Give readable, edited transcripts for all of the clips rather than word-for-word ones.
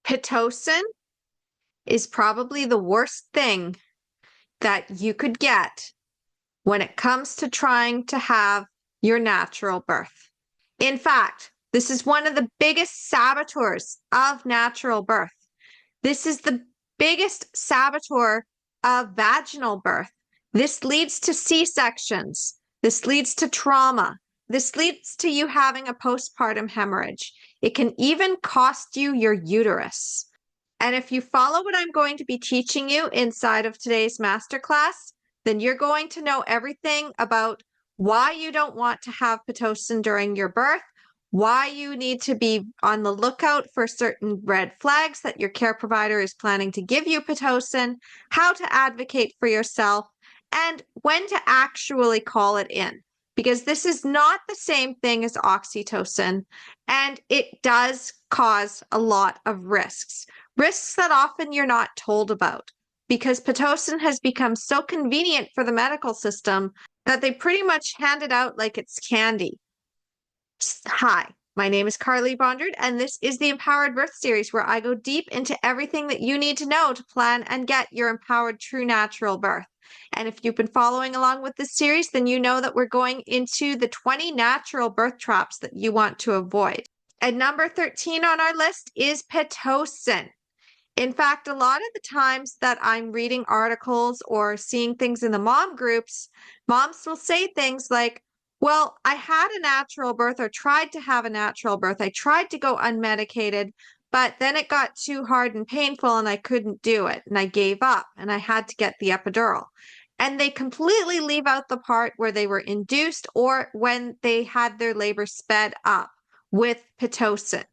Pitocin is probably the worst thing that you could get when it comes to trying to have your natural birth. In fact, this is one of the biggest saboteurs of natural birth. This is the biggest saboteur of vaginal birth. This leads to C-sections. This leads to trauma. This leads to you having a postpartum hemorrhage. It can even cost you your uterus. And if you follow what I'm going to be teaching you inside of today's masterclass, then you're going to know everything about why you don't want to have Pitocin during your birth, why you need to be on the lookout for certain red flags that your care provider is planning to give you Pitocin, how to advocate for yourself, and when to actually call it in. Because this is not the same thing as oxytocin, and it does cause a lot of risks. Risks that often you're not told about, because Pitocin has become so convenient for the medical system that they pretty much hand it out like it's candy. Hi, my name is Carly Bonderud, and this is the Empowered Birth Series, where I go deep into everything that you need to know to plan and get your empowered, true natural birth. And if you've been following along with this series, then you know that we're going into the 20 natural birth traps that you want to avoid. And number 13 on our list is Pitocin. In fact, a lot of the times that I'm reading articles or seeing things in the mom groups, moms will say things like, well, I had a natural birth or tried to have a natural birth. I tried to go unmedicated, but then it got too hard and painful and I couldn't do it. And I gave up and I had to get the epidural. And they completely leave out the part where they were induced or when they had their labor sped up with Pitocin.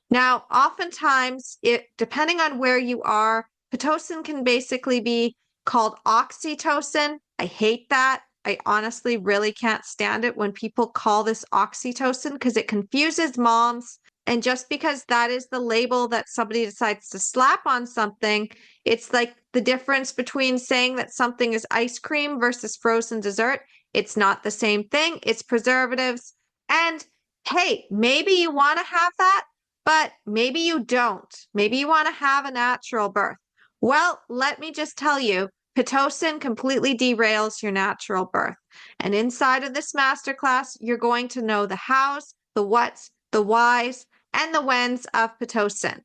Now, oftentimes, depending on where you are, Pitocin can basically be called oxytocin. I hate that. I honestly really can't stand it when people call this oxytocin because it confuses moms. And just because that is the label that somebody decides to slap on something, it's like the difference between saying that something is ice cream versus frozen dessert. It's not the same thing. It's preservatives. And hey, maybe you want to have that, but maybe you don't. Maybe you want to have a natural birth. Well, let me just tell you, Pitocin completely derails your natural birth. And inside of this masterclass, you're going to know the hows, the whats, the whys, and the whens of Pitocin.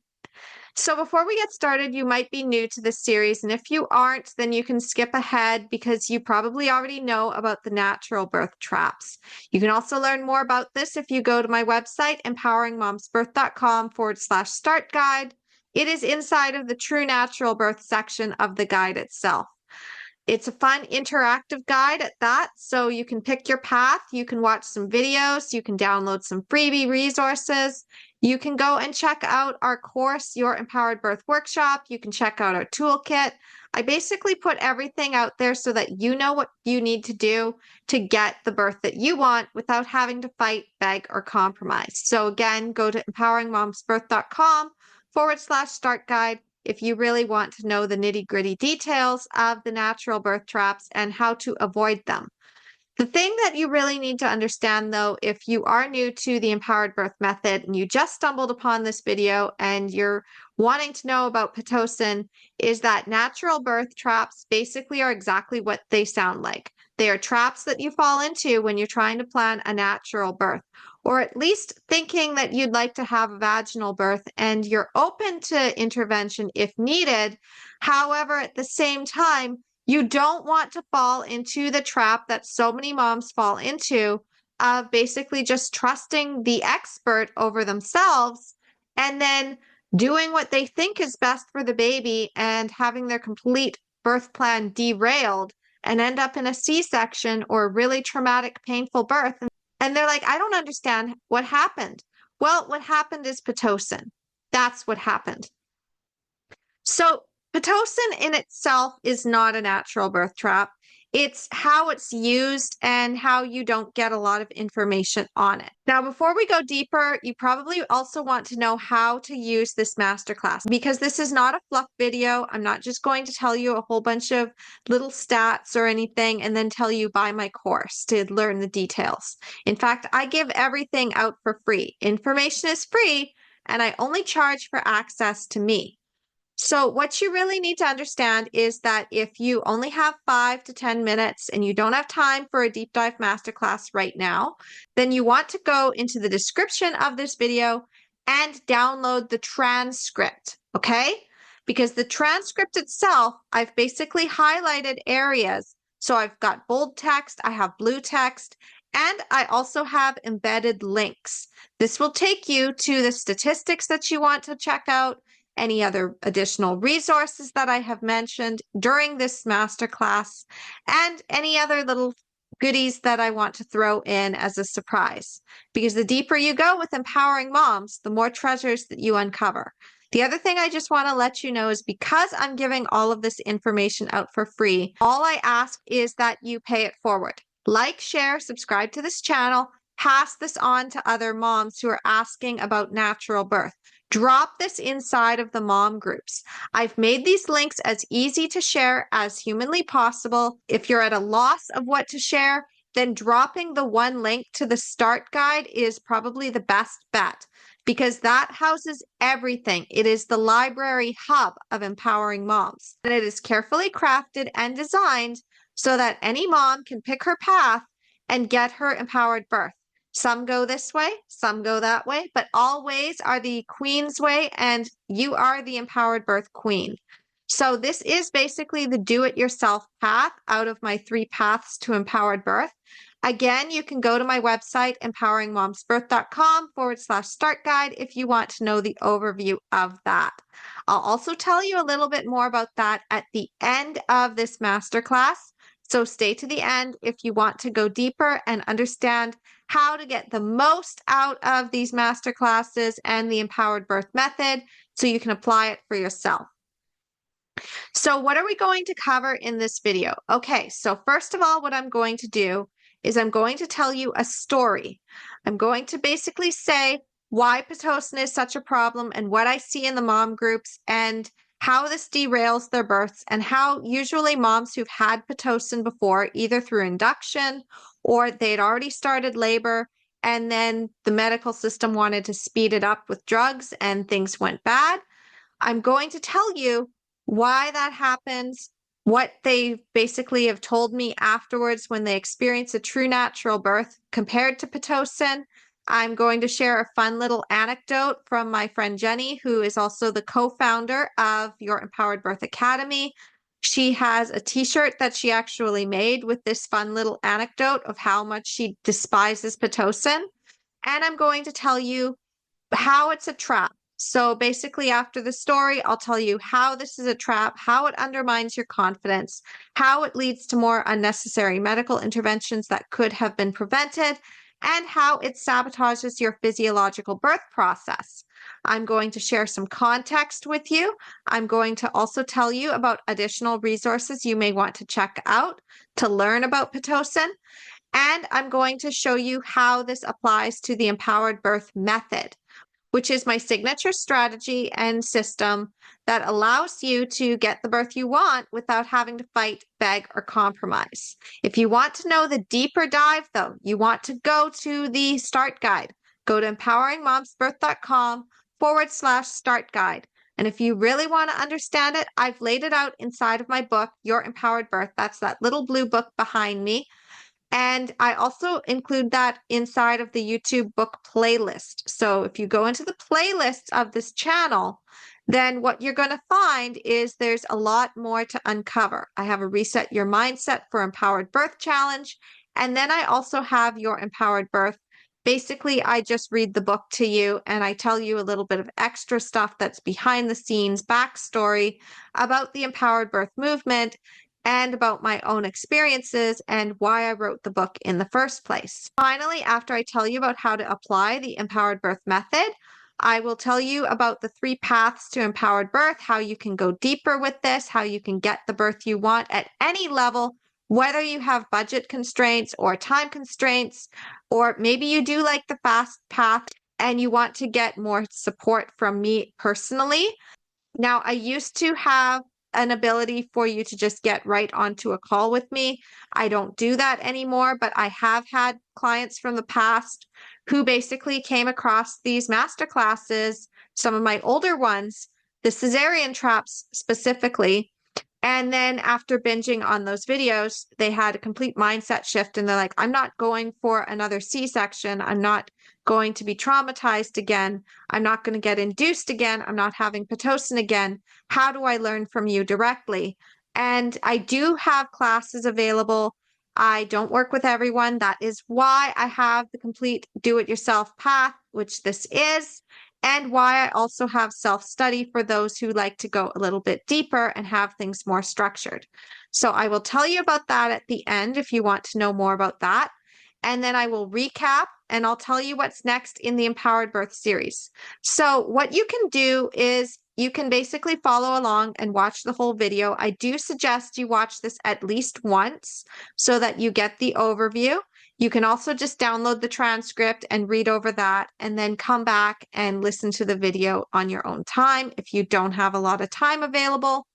So before we get started, you might be new to this series, and if you aren't, then you can skip ahead because you probably already know about the natural birth traps. You can also learn more about this if you go to my website, empoweringmomsbirth.com/start guide. It is inside of the True Natural Birth section of the guide itself. It's a fun interactive guide at that, so you can pick your path, you can watch some videos, you can download some freebie resources, you can go and check out our course, Your Empowered Birth Workshop, you can check out our toolkit. I basically put everything out there so that you know what you need to do to get the birth that you want without having to fight, beg, or compromise. So again, go to empoweringmomsbirth.com/start guide. If you really want to know the nitty-gritty details of the natural birth traps and how to avoid them. The thing that you really need to understand, though, if you are new to the Empowered Birth Method and you just stumbled upon this video and you're wanting to know about Pitocin, is that natural birth traps basically are exactly what they sound like. They are traps that you fall into when you're trying to plan a natural birth, or at least thinking that you'd like to have a vaginal birth and you're open to intervention if needed. However, at the same time, you don't want to fall into the trap that so many moms fall into of basically just trusting the expert over themselves and then doing what they think is best for the baby and having their complete birth plan derailed and end up in a C-section or a really traumatic, painful birth. And they're like, I don't understand what happened. Well, what happened is Pitocin. That's what happened. So Pitocin in itself is not a natural birth trap. It's how it's used and how you don't get a lot of information on it. Now, before we go deeper, you probably also want to know how to use this masterclass because this is not a fluff video. I'm not just going to tell you a whole bunch of little stats or anything and then tell you buy my course to learn the details. In fact, I give everything out for free. Information is free. and I only charge for access to me. So what you really need to understand is that if you only have 5 to 10 minutes and you don't have time for a deep dive masterclass right now, then you want to go into the description of this video and download the transcript, okay? Because the transcript itself, I've basically highlighted areas. So I've got bold text, I have blue text, and I also have embedded links. This will take you to the statistics that you want to check out, any other additional resources that I have mentioned during this masterclass, and any other little goodies that I want to throw in as a surprise. Because the deeper you go with empowering moms, the more treasures that you uncover. The other thing I just want to let you know is because I'm giving all of this information out for free, all I ask is that you pay it forward. Like, share, subscribe to this channel, pass this on to other moms who are asking about natural birth. Drop this inside of the mom groups. I've made these links as easy to share as humanly possible. If you're at a loss of what to share, then dropping the one link to the start guide is probably the best bet because that houses everything. It is the library hub of empowering moms. And it is carefully crafted and designed so that any mom can pick her path and get her empowered birth. Some go this way, some go that way, but all ways are the queen's way, and you are the empowered birth queen. So this is basically the do-it-yourself path out of my 3 paths to empowered birth. Again, you can go to my website, empoweringmomsbirth.com/start guide if you want to know the overview of that. I'll also tell you a little bit more about that at the end of this masterclass. So stay to the end if you want to go deeper and understand how to get the most out of these masterclasses and the empowered birth method so you can apply it for yourself. So what are we going to cover in this video? Okay, so first of all, what I'm going to do is I'm going to tell you a story. I'm going to basically say why Pitocin is such a problem and what I see in the mom groups and how this derails their births and how usually moms who've had Pitocin before, either through induction or they'd already started labor and then the medical system wanted to speed it up with drugs and things went bad. I'm going to tell you why that happens, what they basically have told me afterwards when they experience a true natural birth compared to Pitocin. I'm going to share a fun little anecdote from my friend Jenny, who is also the co-founder of Your Empowered Birth Academy. She has a t-shirt that she actually made with this fun little anecdote of how much she despises Pitocin. And I'm going to tell you how it's a trap. So basically after the story, I'll tell you how this is a trap, how it undermines your confidence, how it leads to more unnecessary medical interventions that could have been prevented, and how it sabotages your physiological birth process. I'm going to share some context with you. I'm going to also tell you about additional resources you may want to check out to learn about Pitocin. And I'm going to show you how this applies to the empowered birth method, which is my signature strategy and system that allows you to get the birth you want without having to fight, beg, or compromise. If you want to know the deeper dive, though, you want to go to the start guide. Go to empoweringmomsbirth.com/start guide. And if you really want to understand it, I've laid it out inside of my book, Your Empowered Birth. That's that little blue book behind me. And I also include that inside of the YouTube book playlist. So if you go into the playlist of this channel, then what you're going to find is there's a lot more to uncover. I have a Reset Your Mindset for Empowered Birth Challenge. And then I also have Your Empowered Birth. Basically, I just read the book to you and I tell you a little bit of extra stuff that's behind the scenes, backstory about the empowered birth movement, and about my own experiences and why I wrote the book in the first place. Finally, after I tell you about how to apply the empowered birth method, I will tell you about the 3 paths to empowered birth, how you can go deeper with this, how you can get the birth you want at any level, whether you have budget constraints or time constraints, or maybe you do like the fast path and you want to get more support from me personally. Now, I used to have an ability for you to just get right onto a call with me. I don't do that anymore, but I have had clients from the past who basically came across these masterclasses some of my older ones, the cesarean traps specifically. And then after binging on those videos, they had a complete mindset shift and they're like, I'm not going for another C-section. I'm not going to be traumatized again. I'm not going to get induced again. I'm not having Pitocin again. How do I learn from you directly? And I do have classes available. I don't work with everyone. That is why I have the complete do-it-yourself path, which this is, and why I also have self-study for those who like to go a little bit deeper and have things more structured. So I will tell you about that at the end if you want to know more about that. And then I will recap and I'll tell you what's next in the Empowered Birth series. So what you can do is you can basically follow along and watch the whole video. I do suggest you watch this at least once so that you get the overview. You can also just download the transcript and read over that and then come back and listen to the video on your own time if you don't have a lot of time available.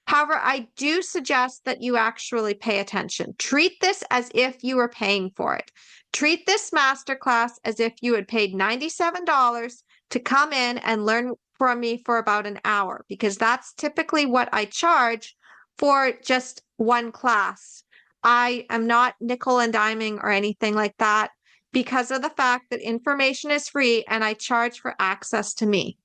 However, I do suggest that you actually pay attention. Treat this as if you were paying for it. Treat this masterclass as if you had paid $97 to come in and learn from me for about an hour, because that's typically what I charge for just one class. I am not nickel and diming or anything like that because of the fact that information is free and I charge for access to me.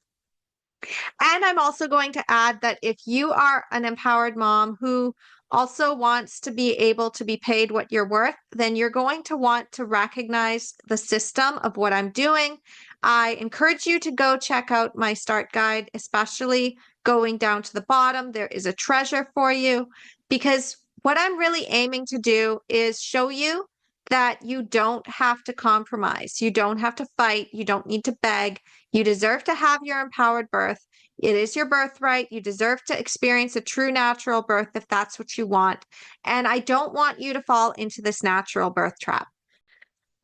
And I'm also going to add that if you are an empowered mom who also wants to be able to be paid what you're worth, then you're going to want to recognize the system of what I'm doing. I encourage you to go check out my start guide, especially going down to the bottom. There is a treasure for you, because what I'm really aiming to do is show you that you don't have to compromise. You don't have to fight. You don't need to beg. You deserve to have your empowered birth. It is your birthright. You deserve to experience a true natural birth if that's what you want. And I don't want you to fall into this natural birth trap.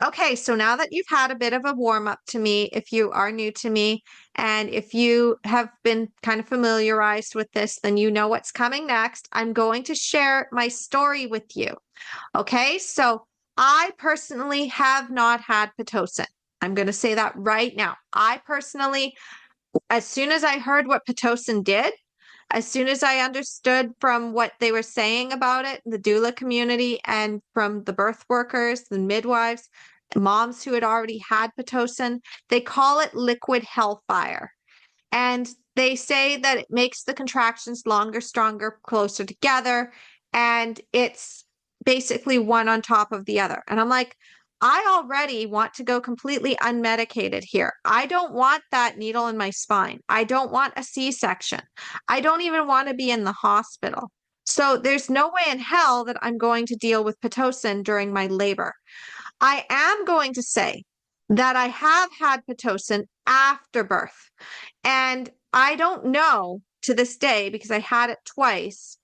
Okay, so now that you've had a bit of a warm up to me, if you are new to me, and if you have been kind of familiarized with this, then you know what's coming next. I'm going to share my story with you. Okay, so I personally have not had Pitocin. I'm going to say that right now. I personally, as soon as I heard what Pitocin did, as soon as I understood from what they were saying about it, the doula community and from the birth workers, the midwives, moms who had already had Pitocin, they call it liquid hellfire. And they say that it makes the contractions longer, stronger, closer together. And it's basically one on top of the other. And I'm like, I already want to go completely unmedicated here. I don't want that needle in my spine. I don't want a C-section. I don't even want to be in the hospital. So there's no way in hell that I'm going to deal with Pitocin during my labor. I am going to say that I have had Pitocin after birth. And I don't know to this day, because I had it twice,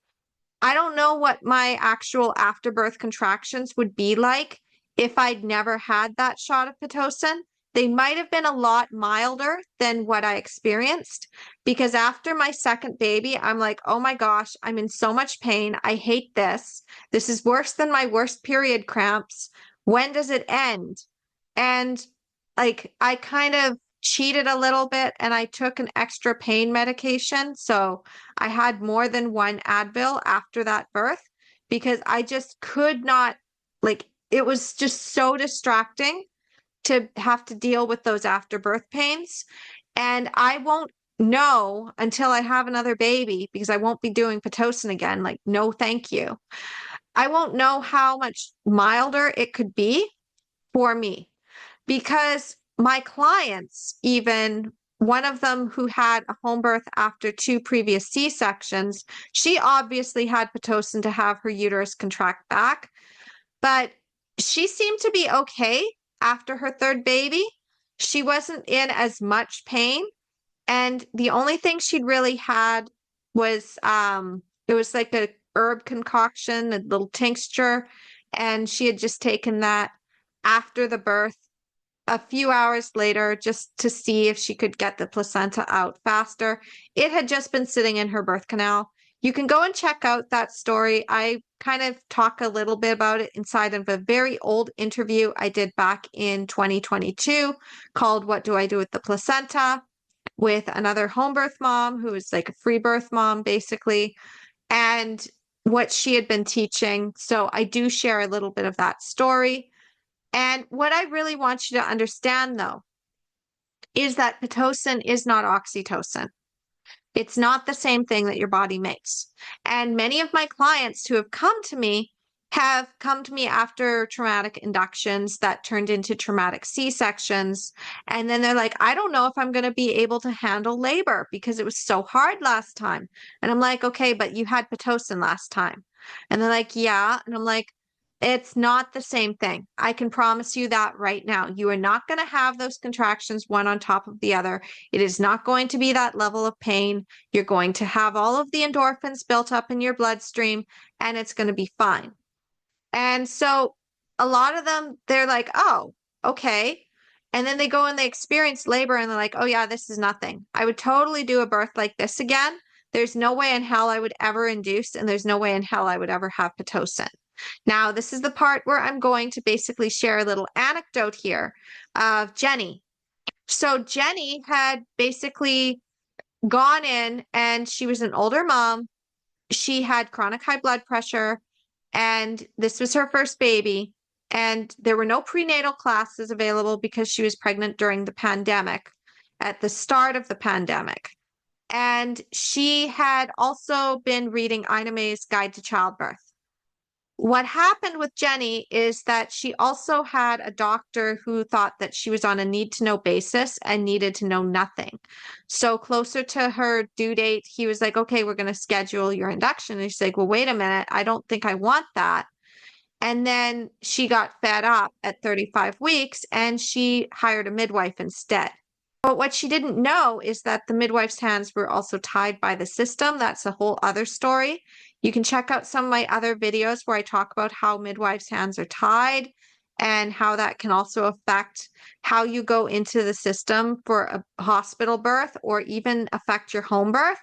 I don't know what my actual afterbirth contractions would be like if I'd never had that shot of Pitocin. They might have been a lot milder than what I experienced, because after my second baby, I'm like, oh my gosh, I'm in so much pain. I hate this. This is worse than my worst period cramps. When does it end? And like, I kind of cheated a little bit and I took an extra pain medication. So I had more than one Advil after that birth, because I just could not, like, it was just so distracting to have to deal with those afterbirth pains. And I won't know until I have another baby, because I won't be doing Pitocin again. Like, no, thank you. I won't know how much milder it could be for me, because my clients, even one of them who had a home birth after 2 previous C-sections, she obviously had Pitocin to have her uterus contract back, but she seemed to be okay after her third baby. She wasn't in as much pain. And the only thing she'd really had was, it was like a herb concoction, a little tincture. And she had just taken that after the birth a few hours later, just to see if she could get the placenta out faster. It had just been sitting in her birth canal. You can go and check out that story. I kind of talk a little bit about it inside of a very old interview I did back in 2022 called What Do I Do with the Placenta? with another home birth mom who was like a free birth mom, basically, and what she had been teaching. So I do share a little bit of that story. And what I really want you to understand, though, is that Pitocin is not oxytocin. It's not the same thing that your body makes. And many of my clients who have come to me have come to me after traumatic inductions that turned into traumatic C-sections. And then they're like, I don't know if I'm going to be able to handle labor because it was so hard last time. And I'm like, okay, but you had Pitocin last time. And they're like, yeah. And I'm like, it's not the same thing. I can promise you that right now. You are not going to have those contractions one on top of the other. It is not going to be that level of pain. You're going to have all of the endorphins built up in your bloodstream, and it's going to be fine. And so a lot of them, they're like, oh, okay. And then they go and they experience labor and they're like, oh, yeah, this is nothing. I would totally do a birth like this again. There's no way in hell I would ever induce, and there's no way in hell I would ever have Pitocin. Now, this is the part where I'm going to basically share a little anecdote here of Jenny. So Jenny had basically gone in and she was an older mom. She had chronic high blood pressure, and this was her first baby. And there were no prenatal classes available because she was pregnant during the pandemic, at the start of the pandemic. And she had also been reading Ina May's Guide to Childbirth. What happened with Jenny is that she also had a doctor who thought that she was on a need-to-know basis and needed to know nothing. So closer to her due date, he was like, okay, we're going to schedule your induction. And she's like, well, wait a minute. I don't think I want that. And then she got fed up at 35 weeks and she hired a midwife instead. But what she didn't know is that the midwife's hands were also tied by the system. That's a whole other story. You can check out some of my other videos where I talk about how midwives' hands are tied and how that can also affect how you go into the system for a hospital birth or even affect your home birth.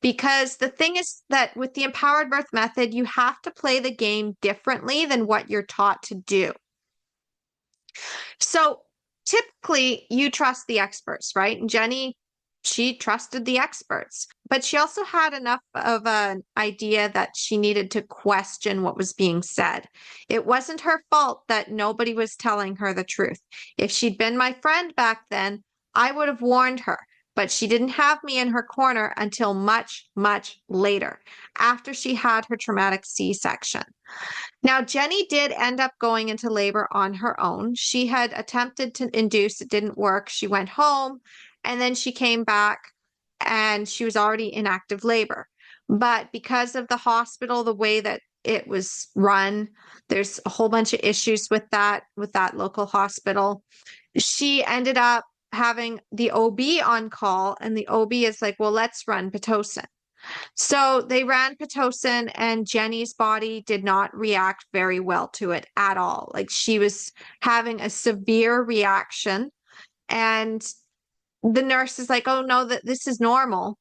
Because the thing is that with the empowered birth method, you have to play the game differently than what you're taught to do. So typically you trust the experts, right? And Jenny, she trusted the experts, but she also had enough of an idea that she needed to question what was being said. It wasn't her fault that nobody was telling her the truth. If she'd been my friend back then, I would have warned her, but she didn't have me in her corner until much, much later, after she had her traumatic C-section. Now, Jenny did end up going into labor on her own. She had attempted to induce, it didn't work. She went home and then she came back and she was already in active labor. But because of the hospital, the way that it was run, there's a whole bunch of issues with that local hospital. She ended up having the OB on call, and the OB is like, well, let's run Pitocin. So they ran Pitocin and Jenny's body did not react very well to it at all. Like she was having a severe reaction and the nurse is like, oh no, that this is normal.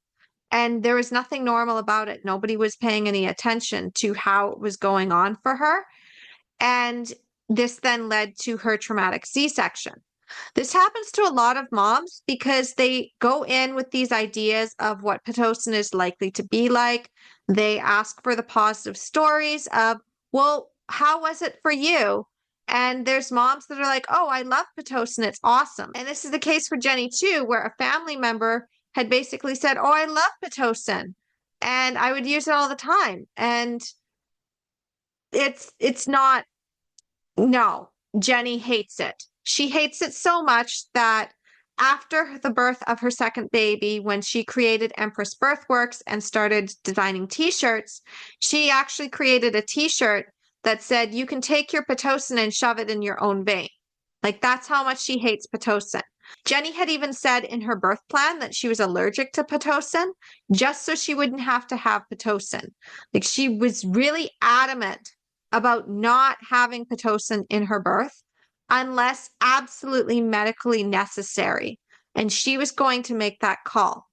And there was nothing normal about it. Nobody was paying any attention to how it was going on for her. And this then led to her traumatic C-section. This happens to a lot of moms because they go in with these ideas of what Pitocin is likely to be like. They ask for the positive stories of, well, how was it for you? And there's moms that are like, oh, I love Pitocin. It's awesome. And this is the case for Jenny too, where a family member had basically said, oh, I love Pitocin and I would use it all the time. And it's not, no, Jenny hates it. She hates it so much that after the birth of her second baby, when she created Empress Birthworks and started designing t-shirts, she actually created a t-shirt that said, you can take your Pitocin and shove it in your own vein. Like that's how much she hates Pitocin. Jenny had even said in her birth plan that she was allergic to Pitocin just so she wouldn't have to have Pitocin. Like she was really adamant about not having Pitocin in her birth unless absolutely medically necessary. And she was going to make that call.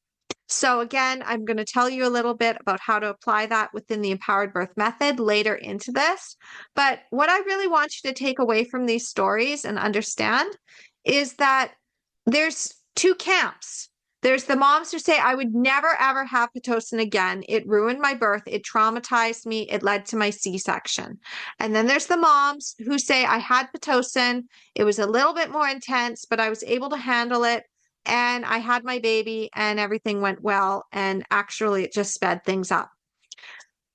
So again, I'm going to tell you a little bit about how to apply that within the empowered birth method later into this. But what I really want you to take away from these stories and understand is that there's two camps. There's the moms who say, I would never, ever have Pitocin again. It ruined my birth. It traumatized me. It led to my C-section. And then there's the moms who say, I had Pitocin. It was a little bit more intense, but I was able to handle it. And I had my baby and everything went well. And actually, it just sped things up.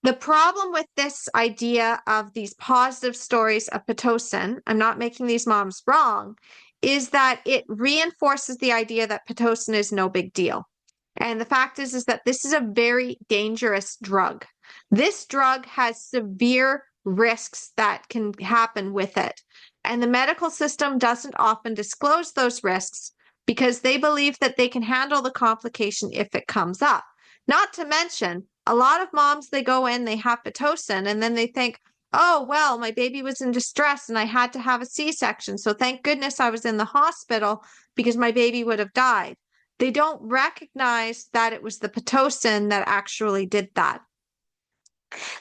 The problem with this idea of these positive stories of Pitocin, I'm not making these moms wrong, is that it reinforces the idea that Pitocin is no big deal. And the fact is that this is a very dangerous drug. This drug has severe risks that can happen with it. And the medical system doesn't often disclose those risks because they believe that they can handle the complication if it comes up. Not to mention, a lot of moms, they go in, they have Pitocin, and then they think, oh, well, my baby was in distress and I had to have a C-section. So thank goodness I was in the hospital because my baby would have died. They don't recognize that it was the Pitocin that actually did that.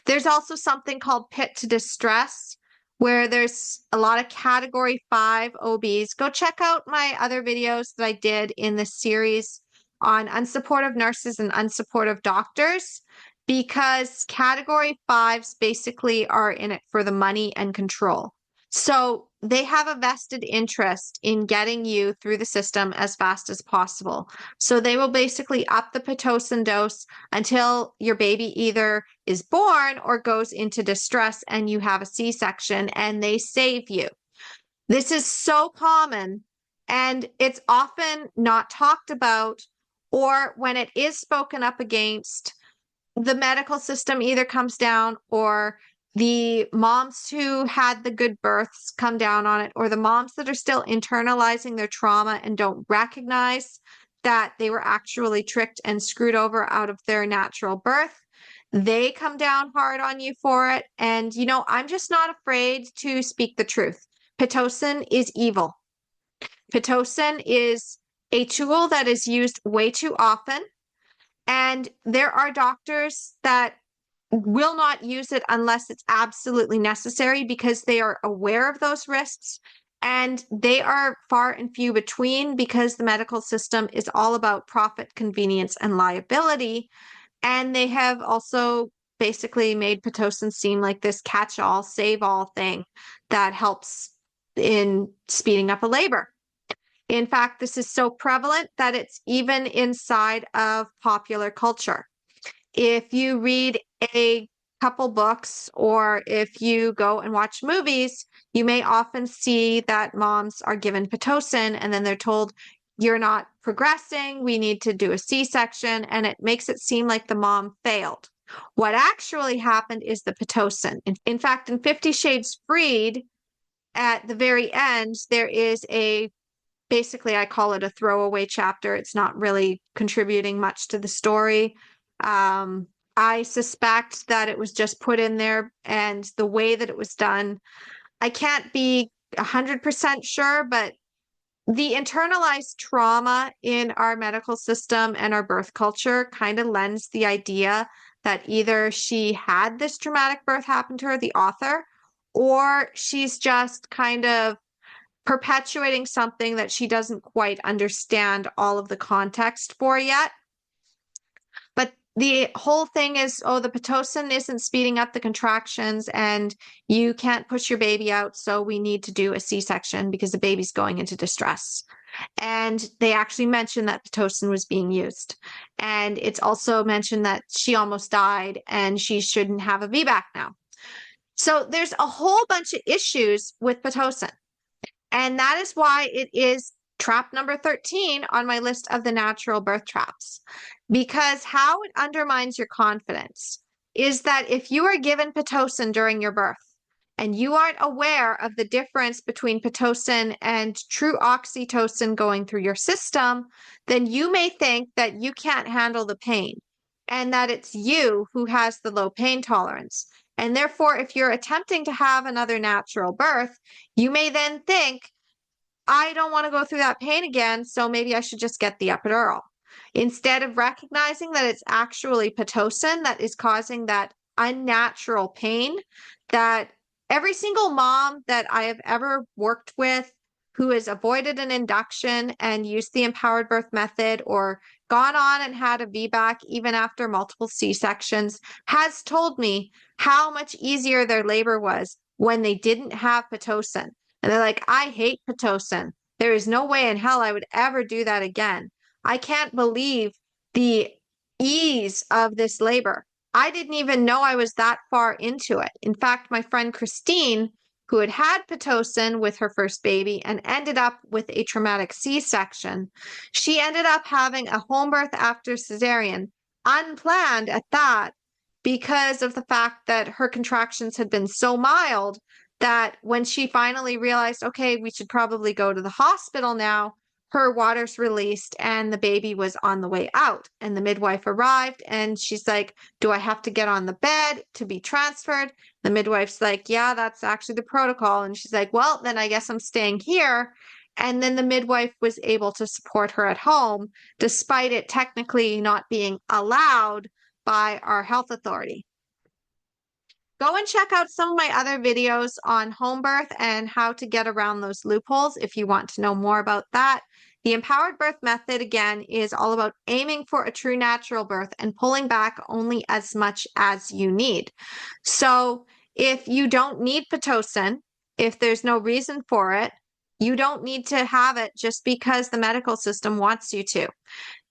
There's also something called pit to distress, where there's a lot of category 5 OBs. Go check out my other videos that I did in the series on unsupportive nurses and unsupportive doctors, because category 5s basically are in it for the money and control. So they have a vested interest in getting you through the system as fast as possible. So they will basically up the Pitocin dose until your baby either is born or goes into distress and you have a C-section and they save you. This is so common and it's often not talked about, or when it is spoken up against, the medical system either comes down, or the moms who had the good births come down on it, or the moms that are still internalizing their trauma and don't recognize that they were actually tricked and screwed over out of their natural birth. They come down hard on you for it. And, you know, I'm just not afraid to speak the truth. Pitocin is evil. Pitocin is a tool that is used way too often. And there are doctors that will not use it unless it's absolutely necessary because they are aware of those risks. And they are far and few between because the medical system is all about profit, convenience, and liability. And they have also basically made Pitocin seem like this catch-all, save-all thing that helps in speeding up a labor. In fact, this is so prevalent that it's even inside of popular culture. If you read a couple books or if you go and watch movies, you may often see that moms are given Pitocin and then they're told, you're not progressing, we need to do a C-section, and it makes it seem like the mom failed. What actually happened is the Pitocin. In fact, in 50 Shades Freed, at the very end, there is basically, I call it a throwaway chapter. It's not really contributing much to the story. I suspect that it was just put in there, and the way that it was done, I can't be 100% sure, but the internalized trauma in our medical system and our birth culture kind of lends the idea that either she had this traumatic birth happen to her, the author, or she's just kind of perpetuating something that she doesn't quite understand all of the context for yet. But the whole thing is, oh, the Pitocin isn't speeding up the contractions and you can't push your baby out, so we need to do a C-section because the baby's going into distress. And they actually mentioned that Pitocin was being used. And it's also mentioned that she almost died and she shouldn't have a VBAC now. So there's a whole bunch of issues with Pitocin. And that is why it is trap number 13 on my list of the natural birth traps. Because how it undermines your confidence is that if you are given Pitocin during your birth and you aren't aware of the difference between Pitocin and true oxytocin going through your system, then you may think that you can't handle the pain and that it's you who has the low pain tolerance. And therefore, if you're attempting to have another natural birth, you may then think, I don't want to go through that pain again, so maybe I should just get the epidural. Instead of recognizing that it's actually Pitocin that is causing that unnatural pain, that every single mom that I have ever worked with who has avoided an induction and used the empowered birth method or gone on and had a VBAC even after multiple C-sections has told me how much easier their labor was when they didn't have Pitocin. And they're like, I hate Pitocin. There is no way in hell I would ever do that again. I can't believe the ease of this labor. I didn't even know I was that far into it. In fact, my friend Christine, who had had Pitocin with her first baby and ended up with a traumatic C-section, she ended up having a home birth after cesarean, unplanned at that, because of the fact that her contractions had been so mild that when she finally realized, okay, we should probably go to the hospital now, her waters released and the baby was on the way out. And the midwife arrived and she's like, do I have to get on the bed to be transferred? The midwife's like, yeah, that's actually the protocol. And she's like, well, then I guess I'm staying here. And then the midwife was able to support her at home, despite it technically not being allowed by our health authority. Go and check out some of my other videos on home birth and how to get around those loopholes if you want to know more about that. The empowered birth method, again, is all about aiming for a true natural birth and pulling back only as much as you need. So if you don't need Pitocin, if there's no reason for it, you don't need to have it just because the medical system wants you to.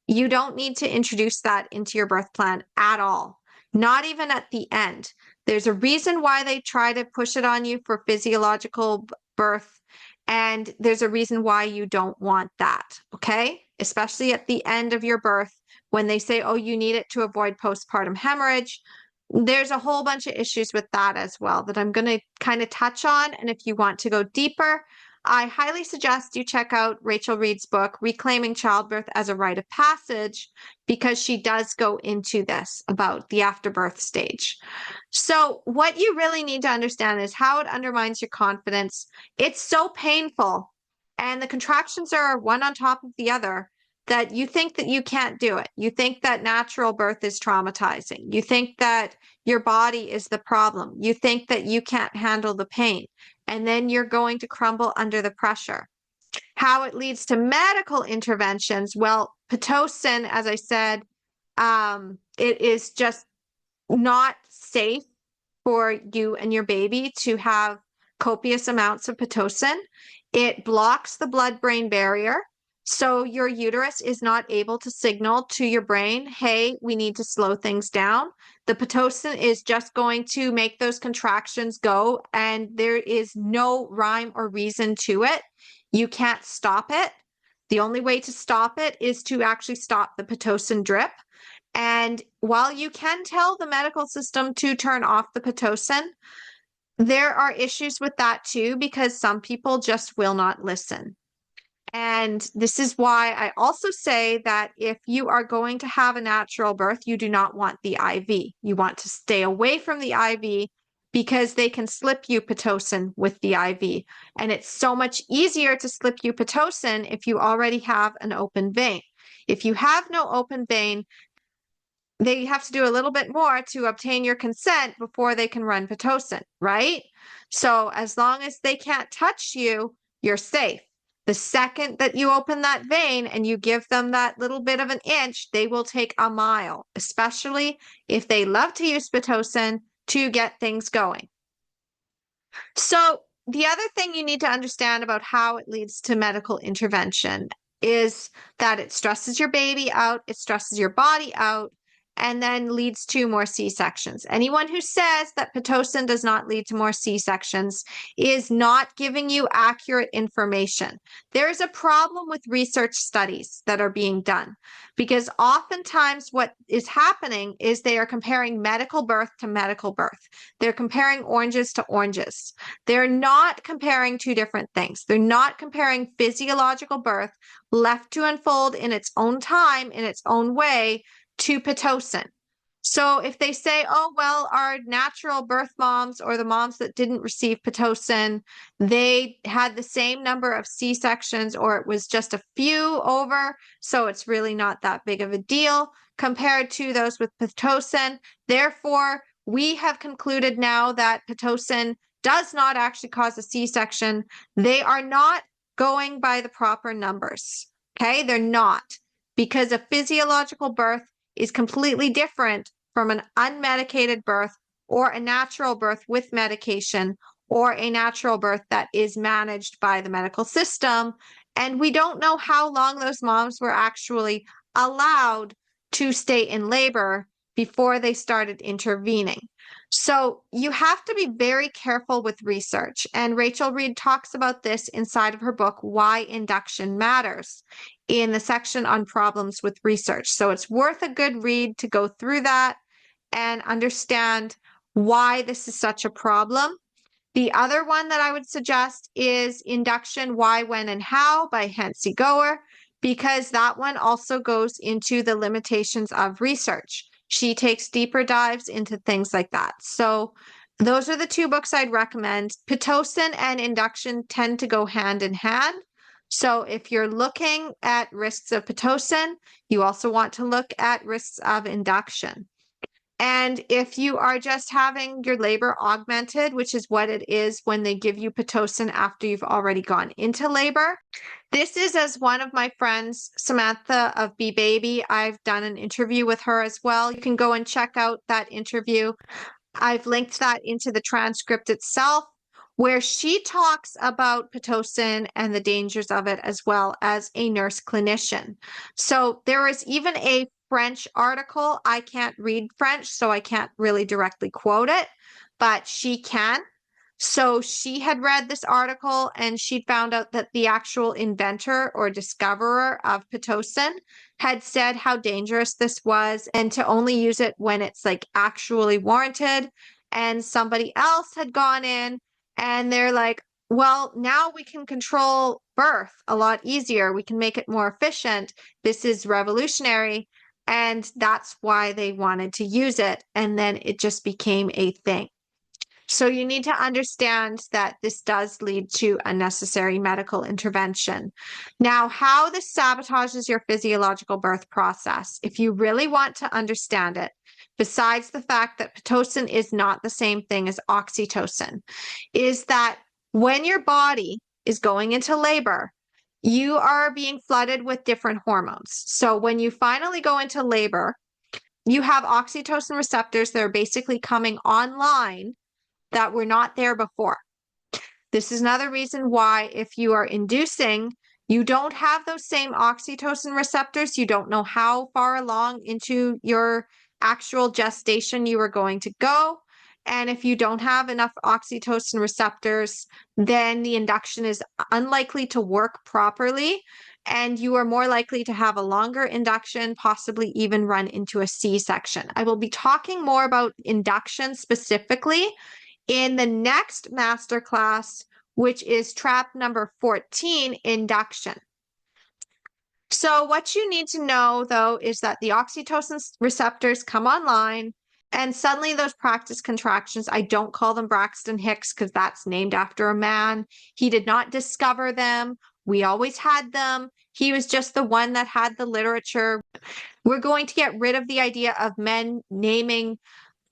You don't need to introduce that into your birth plan at all, not even at the end. There's a reason why they try to push it on you for physiological birth, and there's a reason why you don't want that, okay? Especially at the end of your birth when they say, oh, you need it to avoid postpartum hemorrhage. There's a whole bunch of issues with that as well that I'm going to kind of touch on, and if you want to go deeper, I highly suggest you check out Rachel Reed's book, Reclaiming Childbirth as a Rite of Passage, because she does go into this about the afterbirth stage. So what you really need to understand is how it undermines your confidence. It's so painful, and the contractions are one on top of the other, that you think that you can't do it. You think that natural birth is traumatizing. You think that your body is the problem. You think that you can't handle the pain. And then you're going to crumble under the pressure. How it leads to medical interventions. Well, Pitocin, as I said, it is just not safe for you and your baby to have copious amounts of Pitocin. It blocks the blood-brain barrier. So your uterus is not able to signal to your brain, hey, we need to slow things down. The Pitocin is just going to make those contractions go, and there is no rhyme or reason to it. You can't stop it. The only way to stop it is to actually stop the Pitocin drip. And while you can tell the medical system to turn off the Pitocin, there are issues with that too, because some people just will not listen. And this is why I also say that if you are going to have a natural birth, you do not want the IV. You want to stay away from the IV because they can slip you Pitocin with the IV. And it's so much easier to slip you Pitocin if you already have an open vein. If you have no open vein, they have to do a little bit more to obtain your consent before they can run Pitocin, right? So as long as they can't touch you, you're safe. The second that you open that vein and you give them that little bit of an inch, they will take a mile, especially if they love to use Pitocin to get things going. So the other thing you need to understand about how it leads to medical intervention is that it stresses your baby out, it stresses your body out, and then leads to more C-sections. Anyone who says that Pitocin does not lead to more C-sections is not giving you accurate information. There is a problem with research studies that are being done because oftentimes what is happening is they are comparing medical birth to medical birth. They're comparing oranges to oranges. They're not comparing two different things. They're not comparing physiological birth left to unfold in its own time, in its own way, to Pitocin. So if they say, oh, well, our natural birth moms or the moms that didn't receive Pitocin, they had the same number of C-sections or it was just a few over, so it's really not that big of a deal compared to those with Pitocin. Therefore, we have concluded now that Pitocin does not actually cause a C-section. They are not going by the proper numbers. Okay, they're not, because a physiological birth is completely different from an unmedicated birth or a natural birth with medication or a natural birth that is managed by the medical system. And we don't know how long those moms were actually allowed to stay in labor before they started intervening. So you have to be very careful with research. And Rachel Reed talks about this inside of her book, Why Induction Matters, in the section on problems with research. So it's worth a good read to go through that and understand why this is such a problem. The other one that I would suggest is Induction, Why, When, and How by Hansi Goer, because that one also goes into the limitations of research. She takes deeper dives into things like that. So those are the two books I'd recommend. Pitocin and induction tend to go hand in hand. So if you're looking at risks of Pitocin, you also want to look at risks of induction. And if you are just having your labor augmented, which is what it is when they give you Pitocin after you've already gone into labor, this is as one of my friends, Samantha of Be Baby. I've done an interview with her as well. You can go and check out that interview. I've linked that into the transcript itself, where she talks about Pitocin and the dangers of it as well as a nurse clinician. So there is even a French article. I can't read French, so I can't really directly quote it, but she can. So she had read this article and she found out that the actual inventor or discoverer of Pitocin had said how dangerous this was and to only use it when it's like actually warranted. And somebody else had gone in and they're like, well, now we can control birth a lot easier. We can make it more efficient. This is revolutionary. And that's why they wanted to use it. And then it just became a thing. So you need to understand that this does lead to unnecessary medical intervention. Now, how this sabotages your physiological birth process, if you really want to understand it, besides the fact that Pitocin is not the same thing as oxytocin, is that when your body is going into labor, you are being flooded with different hormones. So when you finally go into labor, you have oxytocin receptors that are basically coming online that were not there before. This is another reason why if you are inducing, you don't have those same oxytocin receptors. You don't know how far along into your actual gestation you are going to go. And if you don't have enough oxytocin receptors, then the induction is unlikely to work properly. And you are more likely to have a longer induction, possibly even run into a C-section. I will be talking more about induction specifically in the next masterclass, which is trap number 14, induction. So what you need to know, though, is that the oxytocin receptors come online, and suddenly those practice contractions, I don't call them Braxton Hicks because that's named after a man. He did not discover them. We always had them. He was just the one that had the literature. We're going to get rid of the idea of men naming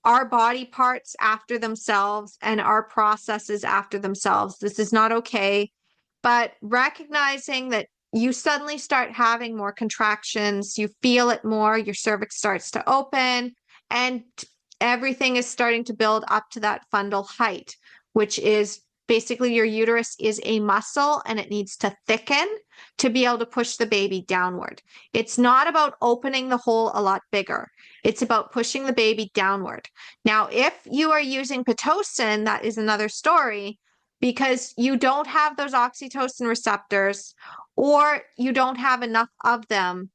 our body parts after themselves and our processes after themselves. This is not okay. But recognizing that you suddenly start having more contractions, you feel it more, your cervix starts to open, and everything is starting to build up to that fundal height, which is basically your uterus is a muscle and it needs to thicken to be able to push the baby downward. It's not about opening the hole a lot bigger. It's about pushing the baby downward. Now, if you are using Pitocin, that is another story because you don't have those oxytocin receptors or you don't have enough of them.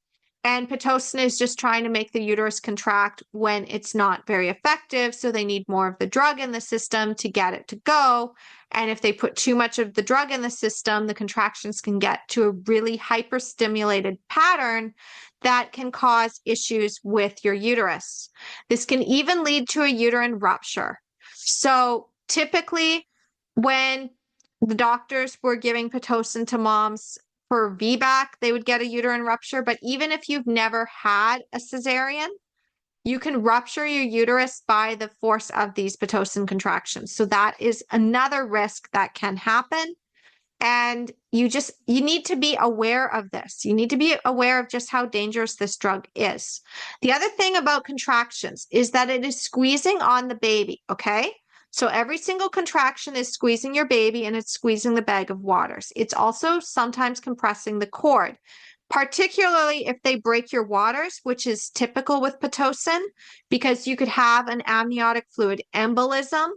And Pitocin is just trying to make the uterus contract when it's not very effective. So they need more of the drug in the system to get it to go. And if they put too much of the drug in the system, the contractions can get to a really hyperstimulated pattern that can cause issues with your uterus. This can even lead to a uterine rupture. So typically, when the doctors were giving Pitocin to moms for VBAC, they would get a uterine rupture. But even if you've never had a cesarean, you can rupture your uterus by the force of these Pitocin contractions. So that is another risk that can happen. And you need to be aware of this. You need to be aware of just how dangerous this drug is. The other thing about contractions is that it is squeezing on the baby, okay? So every single contraction is squeezing your baby and it's squeezing the bag of waters. It's also sometimes compressing the cord, particularly if they break your waters, which is typical with Pitocin, because you could have an amniotic fluid embolism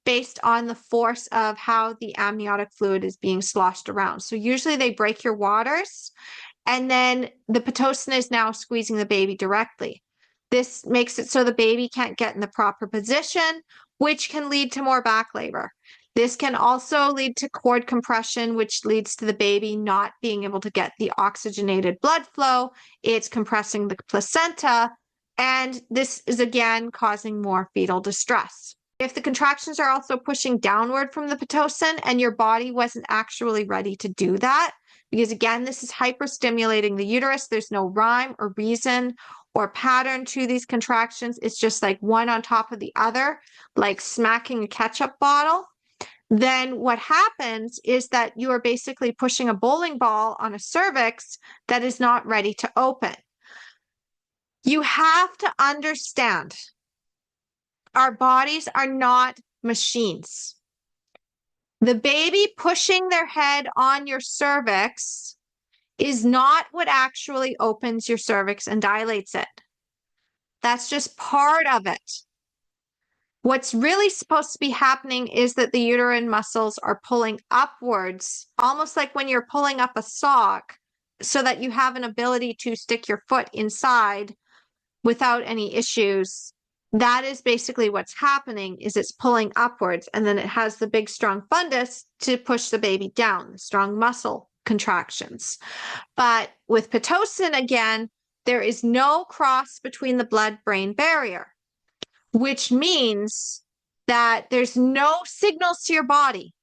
based on the force of how the amniotic fluid is being sloshed around. So usually they break your waters, and then the Pitocin is now squeezing the baby directly. This makes it so the baby can't get in the proper position, which can lead to more back labor. This can also lead to cord compression, which leads to the baby not being able to get the oxygenated blood flow. It's compressing the placenta, and this is again causing more fetal distress. If the contractions are also pushing downward from the Pitocin and your body wasn't actually ready to do that, because again, this is hyperstimulating the uterus. There's no rhyme or reason or pattern to these contractions. It's just like one on top of the other, like smacking a ketchup bottle. Then what happens is that you are basically pushing a bowling ball on a cervix that is not ready to open. You have to understand, our bodies are not machines. The baby pushing their head on your cervix is not what actually opens your cervix and dilates it. That's just part of it. What's really supposed to be happening is that the uterine muscles are pulling upwards, almost like when you're pulling up a sock, so that you have an ability to stick your foot inside without any issues. That is basically what's happening, is it's pulling upwards, and then it has the big strong fundus to push the baby down, strong muscle contractions. But with Pitocin, again, there is no cross between the blood-brain barrier, which means that there's no signals to your body.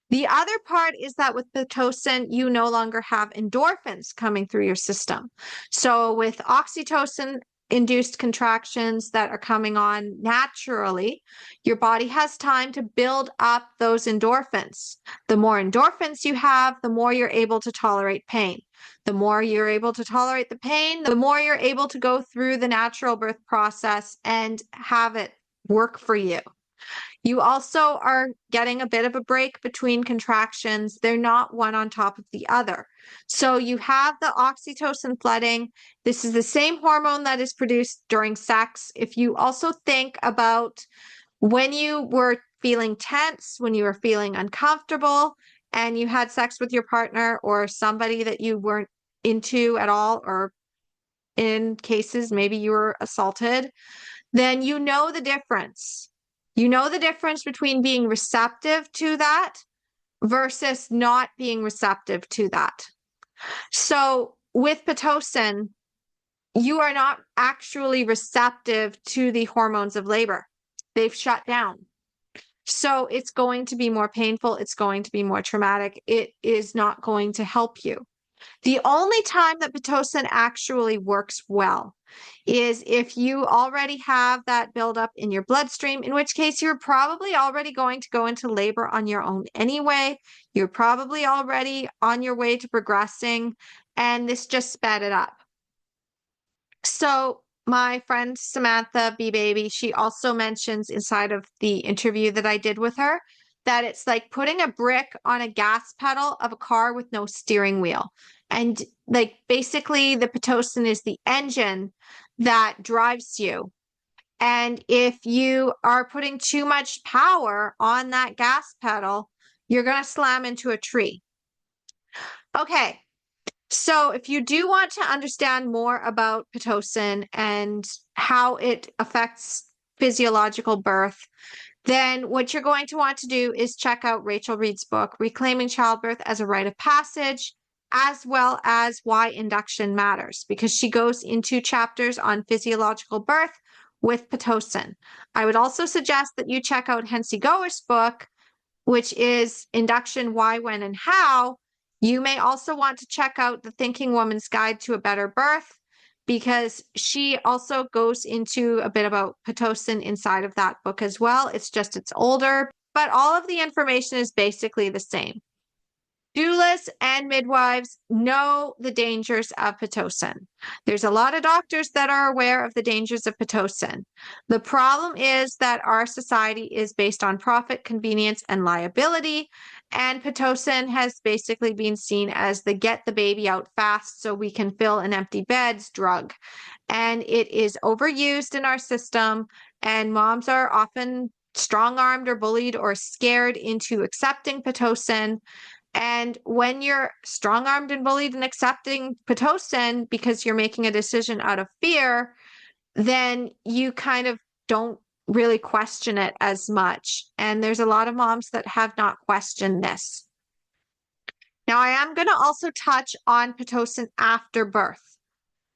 The other part is that with Pitocin, you no longer have endorphins coming through your system. So with oxytocin induced contractions that are coming on naturally, your body has time to build up those endorphins. The more endorphins you have, the more you're able to tolerate pain. The more you're able to tolerate the pain, the more you're able to go through the natural birth process and have it work for you. You also are getting a bit of a break between contractions. They're not one on top of the other. So you have the oxytocin flooding. This is the same hormone that is produced during sex. If you also think about when you were feeling tense, when you were feeling uncomfortable, and you had sex with your partner or somebody that you weren't into at all, or in cases, maybe you were assaulted, then you know the difference. You know the difference between being receptive to that versus not being receptive to that. So with Pitocin, you are not actually receptive to the hormones of labor. They've shut down. So it's going to be more painful. It's going to be more traumatic. It is not going to help you. The only time that Pitocin actually works well is if you already have that buildup in your bloodstream, in which case you're probably already going to go into labor on your own anyway. You're probably already on your way to progressing, and this just sped it up. So my friend Samantha B. Baby, she also mentions inside of the interview that I did with her that it's like putting a brick on a gas pedal of a car with no steering wheel. And like basically the Pitocin is the engine that drives you. And if you are putting too much power on that gas pedal, you're going to slam into a tree. Okay. So if you do want to understand more about Pitocin and how it affects physiological birth, then what you're going to want to do is check out Rachel Reed's book, Reclaiming Childbirth as a Rite of Passage, as well as Why Induction Matters, because she goes into chapters on physiological birth with Pitocin. I would also suggest that you check out Hensi Goer's book, which is Induction, Why, When, and How. You may also want to check out The Thinking Woman's Guide to a Better Birth, because she also goes into a bit about Pitocin inside of that book as well. It's just it's older, but all of the information is basically the same. Doulas and midwives know the dangers of Pitocin. There's a lot of doctors that are aware of the dangers of Pitocin. The problem is that our society is based on profit, convenience, and liability, and Pitocin has basically been seen as the get the baby out fast so we can fill an empty bed's drug. And it is overused in our system, and moms are often strong-armed or bullied or scared into accepting Pitocin. And when you're strong armed and bullied and accepting Pitocin because you're making a decision out of fear, then you kind of don't really question it as much. And there's a lot of moms that have not questioned this. Now, I am going to also touch on Pitocin after birth.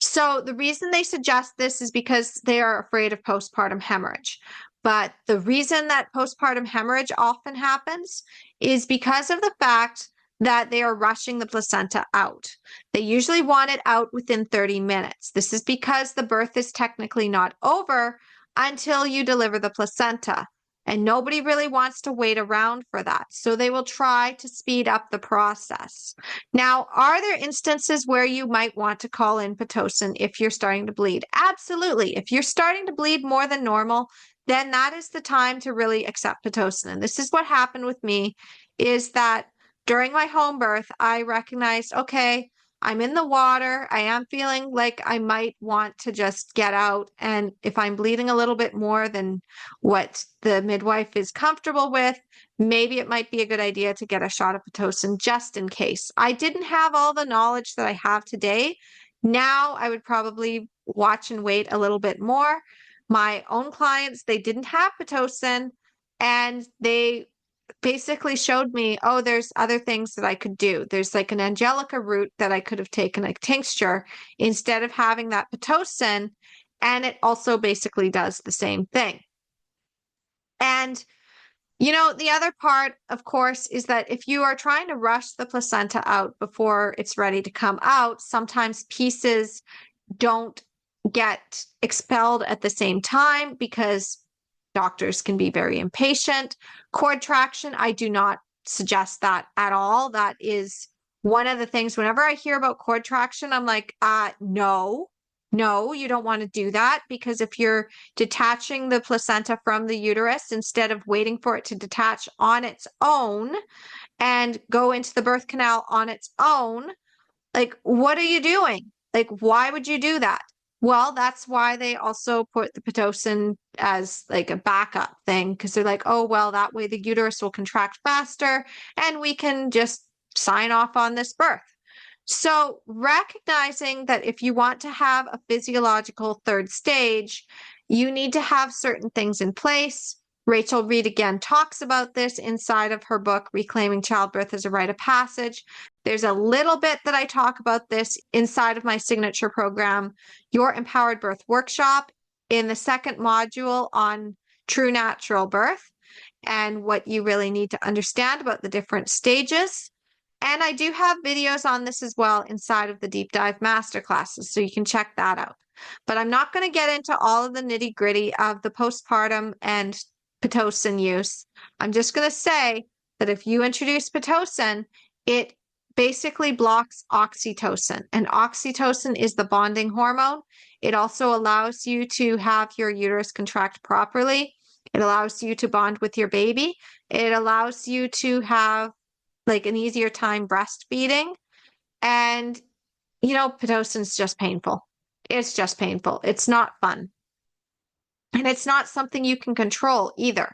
So the reason they suggest this is because they are afraid of postpartum hemorrhage. But the reason that postpartum hemorrhage often happens is because of the fact that they are rushing the placenta out. They usually want it out within 30 minutes. This is because the birth is technically not over until you deliver the placenta. And nobody really wants to wait around for that. So they will try to speed up the process. Now, are there instances where you might want to call in Pitocin if you're starting to bleed? Absolutely. If you're starting to bleed more than normal, then that is the time to really accept Pitocin. And this is what happened with me, is that during my home birth, I recognized, okay, I'm in the water. I am feeling like I might want to just get out. And if I'm bleeding a little bit more than what the midwife is comfortable with, maybe it might be a good idea to get a shot of Pitocin just in case. I didn't have all the knowledge that I have today. Now I would probably watch and wait a little bit more. My own clients, they didn't have Pitocin, and they basically showed me, oh, there's other things that I could do. There's like an Angelica root that I could have taken, a tincture, instead of having that Pitocin, and it also basically does the same thing. And you know, the other part, of course, is that if you are trying to rush the placenta out before it's ready to come out, sometimes pieces don't get expelled at the same time because doctors can be very impatient. Cord traction, I do not suggest that at all. That is one of the things, whenever I hear about cord traction, I'm like, no, you don't want to do that, because if you're detaching the placenta from the uterus, instead of waiting for it to detach on its own and go into the birth canal on its own, like, what are you doing? Like, why would you do that? Well, that's why they also put the Pitocin as like a backup thing, because they're like, oh, well, that way the uterus will contract faster and we can just sign off on this birth. So recognizing that if you want to have a physiological third stage, you need to have certain things in place. Rachel Reed again talks about this inside of her book, Reclaiming Childbirth as a Rite of Passage. There's a little bit that I talk about this inside of my signature program, Your Empowered Birth Workshop, in the second module on true natural birth and what you really need to understand about the different stages. And I do have videos on this as well inside of the deep dive masterclasses, so you can check that out. But I'm not going to get into all of the nitty gritty of the postpartum and Pitocin use. I'm just going to say that if you introduce Pitocin, it basically blocks oxytocin, and oxytocin is the bonding hormone. It also allows you to have your uterus contract properly. It allows you to bond with your baby. It allows you to have like an easier time breastfeeding. And, you know, Pitocin's just painful. It's just painful. It's not fun. And it's not something you can control either,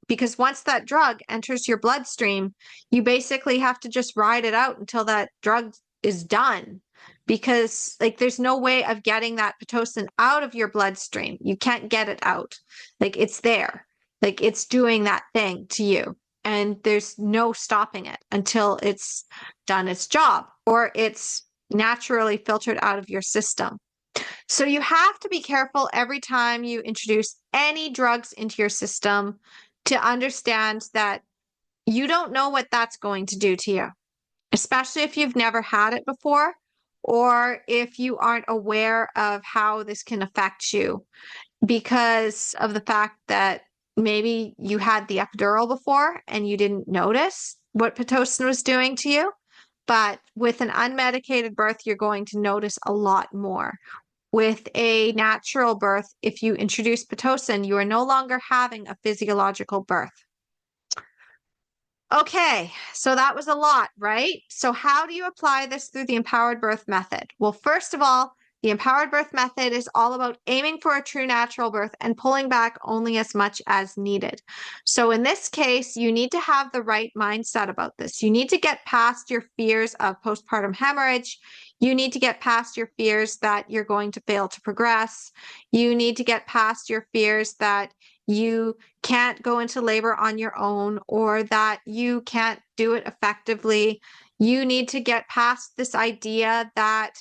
because once that drug enters your bloodstream, you basically have to just ride it out until that drug is done, because like there's no way of getting that Pitocin out of your bloodstream. You can't get it out. Like it's there, like it's doing that thing to you, and there's no stopping it until it's done its job or it's naturally filtered out of your system. So you have to be careful every time you introduce any drugs into your system to understand that you don't know what that's going to do to you, especially if you've never had it before, or if you aren't aware of how this can affect you because of the fact that maybe you had the epidural before and you didn't notice what Pitocin was doing to you. but with an unmedicated birth, you're going to notice a lot more. With a natural birth, if you introduce Pitocin, you are no longer having a physiological birth. Okay, so that was a lot, right? So how do you apply this through the empowered birth method? Well, first of all, the empowered birth method is all about aiming for a true natural birth and pulling back only as much as needed. So in this case, you need to have the right mindset about this. You need to get past your fears of postpartum hemorrhage. You need to get past your fears that you're going to fail to progress. You need to get past your fears that you can't go into labor on your own or that you can't do it effectively. You need to get past this idea that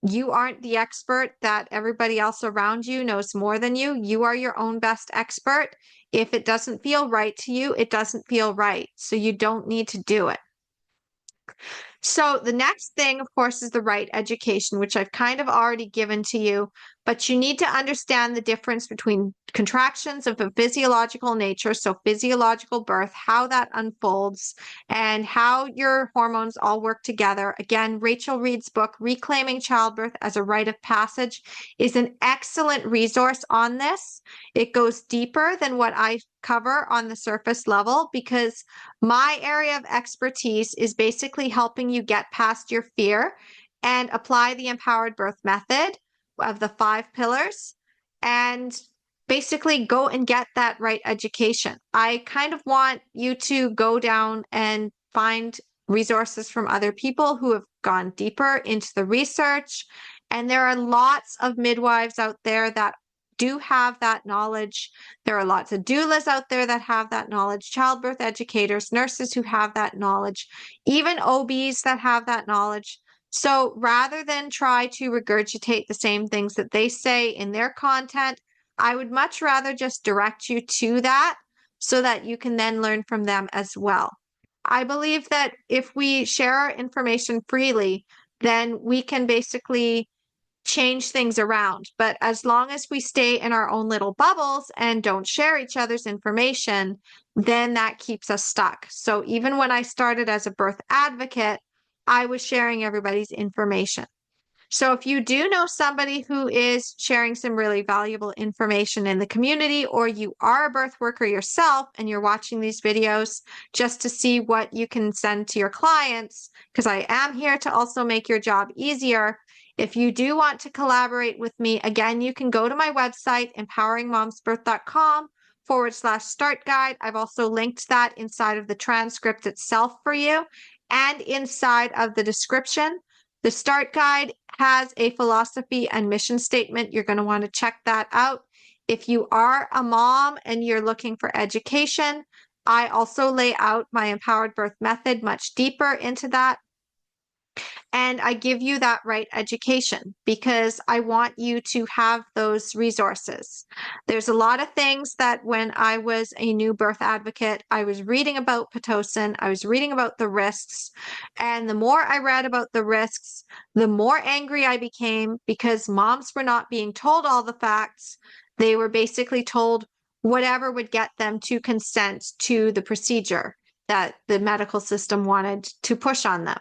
you aren't the expert, that everybody else around you knows more than you. You are your own best expert. If it doesn't feel right to you, it doesn't feel right. So you don't need to do it. So the next thing, of course, is the right education, which I've kind of already given to you, but you need to understand the difference between contractions of a physiological nature, so physiological birth, how that unfolds, and how your hormones all work together. Again, Rachel Reed's book, Reclaiming Childbirth as a Rite of Passage, is an excellent resource on this. It goes deeper than what I cover on the surface level because my area of expertise is basically helping you get past your fear and apply the empowered birth method of the 5 pillars and basically go and get that right education. I kind of want you to go down and find resources from other people who have gone deeper into the research. And there are lots of midwives out there that do have that knowledge. There are lots of doulas out there that have that knowledge, childbirth educators, nurses who have that knowledge, even OBs that have that knowledge. So rather than try to regurgitate the same things that they say in their content, I would much rather just direct you to that so that you can then learn from them as well. I believe that if we share our information freely, then we can basically change things around. But as long as we stay in our own little bubbles and don't share each other's information, then that keeps us stuck. So even when I started as a birth advocate, I was sharing everybody's information. So if you do know somebody who is sharing some really valuable information in the community, or you are a birth worker yourself and you're watching these videos just to see what you can send to your clients, because I am here to also make your job easier. If you do want to collaborate with me, again, you can go to my website, empoweringmomsbirth.com/start guide. I've also linked that inside of the transcript itself for you and inside of the description. The start guide has a philosophy and mission statement. You're going to want to check that out. If you are a mom and you're looking for education, I also lay out my empowered birth method much deeper into that. And I give you that right education because I want you to have those resources. There's a lot of things that when I was a new birth advocate, I was reading about Pitocin, I was reading about the risks. And the more I read about the risks, the more angry I became because moms were not being told all the facts. They were basically told whatever would get them to consent to the procedure that the medical system wanted to push on them,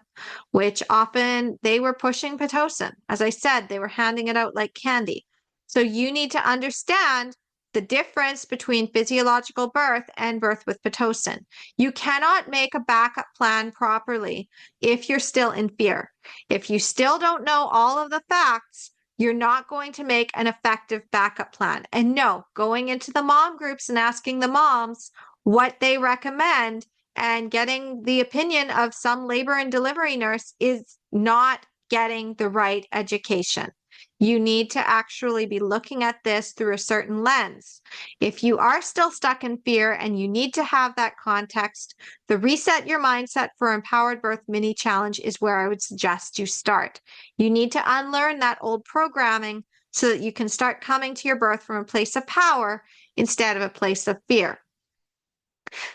which often they were pushing Pitocin. As I said, they were handing it out like candy. So you need to understand the difference between physiological birth and birth with Pitocin. You cannot make a backup plan properly if you're still in fear. If you still don't know all of the facts, you're not going to make an effective backup plan. And no, going into the mom groups and asking the moms what they recommend and getting the opinion of some labor and delivery nurse is not getting the right education. You need to actually be looking at this through a certain lens. If you are still stuck in fear and you need to have that context, the Reset Your Mindset for Empowered Birth Mini Challenge is where I would suggest you start. You need to unlearn that old programming so that you can start coming to your birth from a place of power instead of a place of fear.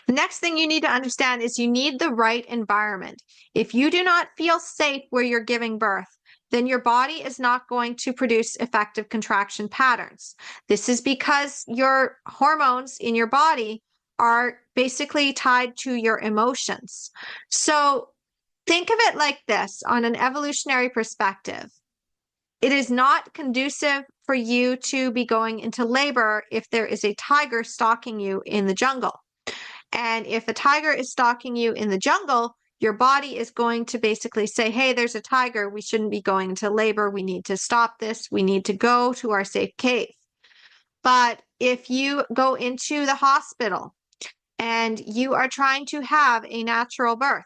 The next thing you need to understand is you need the right environment. If you do not feel safe where you're giving birth, then your body is not going to produce effective contraction patterns. This is because your hormones in your body are basically tied to your emotions. So Think of it like this on an evolutionary perspective. It is not conducive for you to be going into labor if there is a tiger stalking you in the jungle. And if a tiger is stalking you in the jungle, your body is going to basically say, hey, there's a tiger. We shouldn't be going into labor. We need to stop this. We need to go to our safe cave. But if you go into the hospital and you are trying to have a natural birth,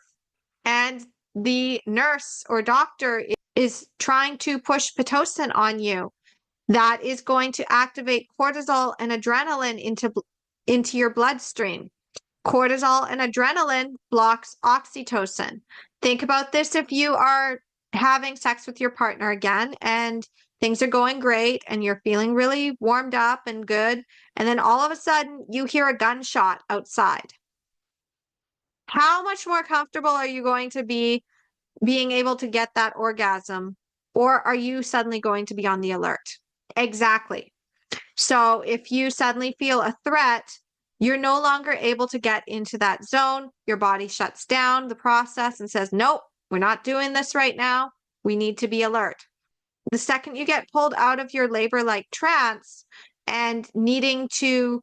and the nurse or doctor is trying to push Pitocin on you, that is going to activate cortisol and adrenaline into your bloodstream. Cortisol and adrenaline blocks oxytocin. Think about this if you are having sex with your partner again and things are going great and you're feeling really warmed up and good, and then all of a sudden you hear a gunshot outside. How much more comfortable are you going to be being able to get that orgasm, or are you suddenly going to be on the alert? Exactly. So if you suddenly feel a threat, you're no longer able to get into that zone. Your body shuts down the process and says, nope, we're not doing this right now. We need to be alert. The second you get pulled out of your labor-like trance and needing to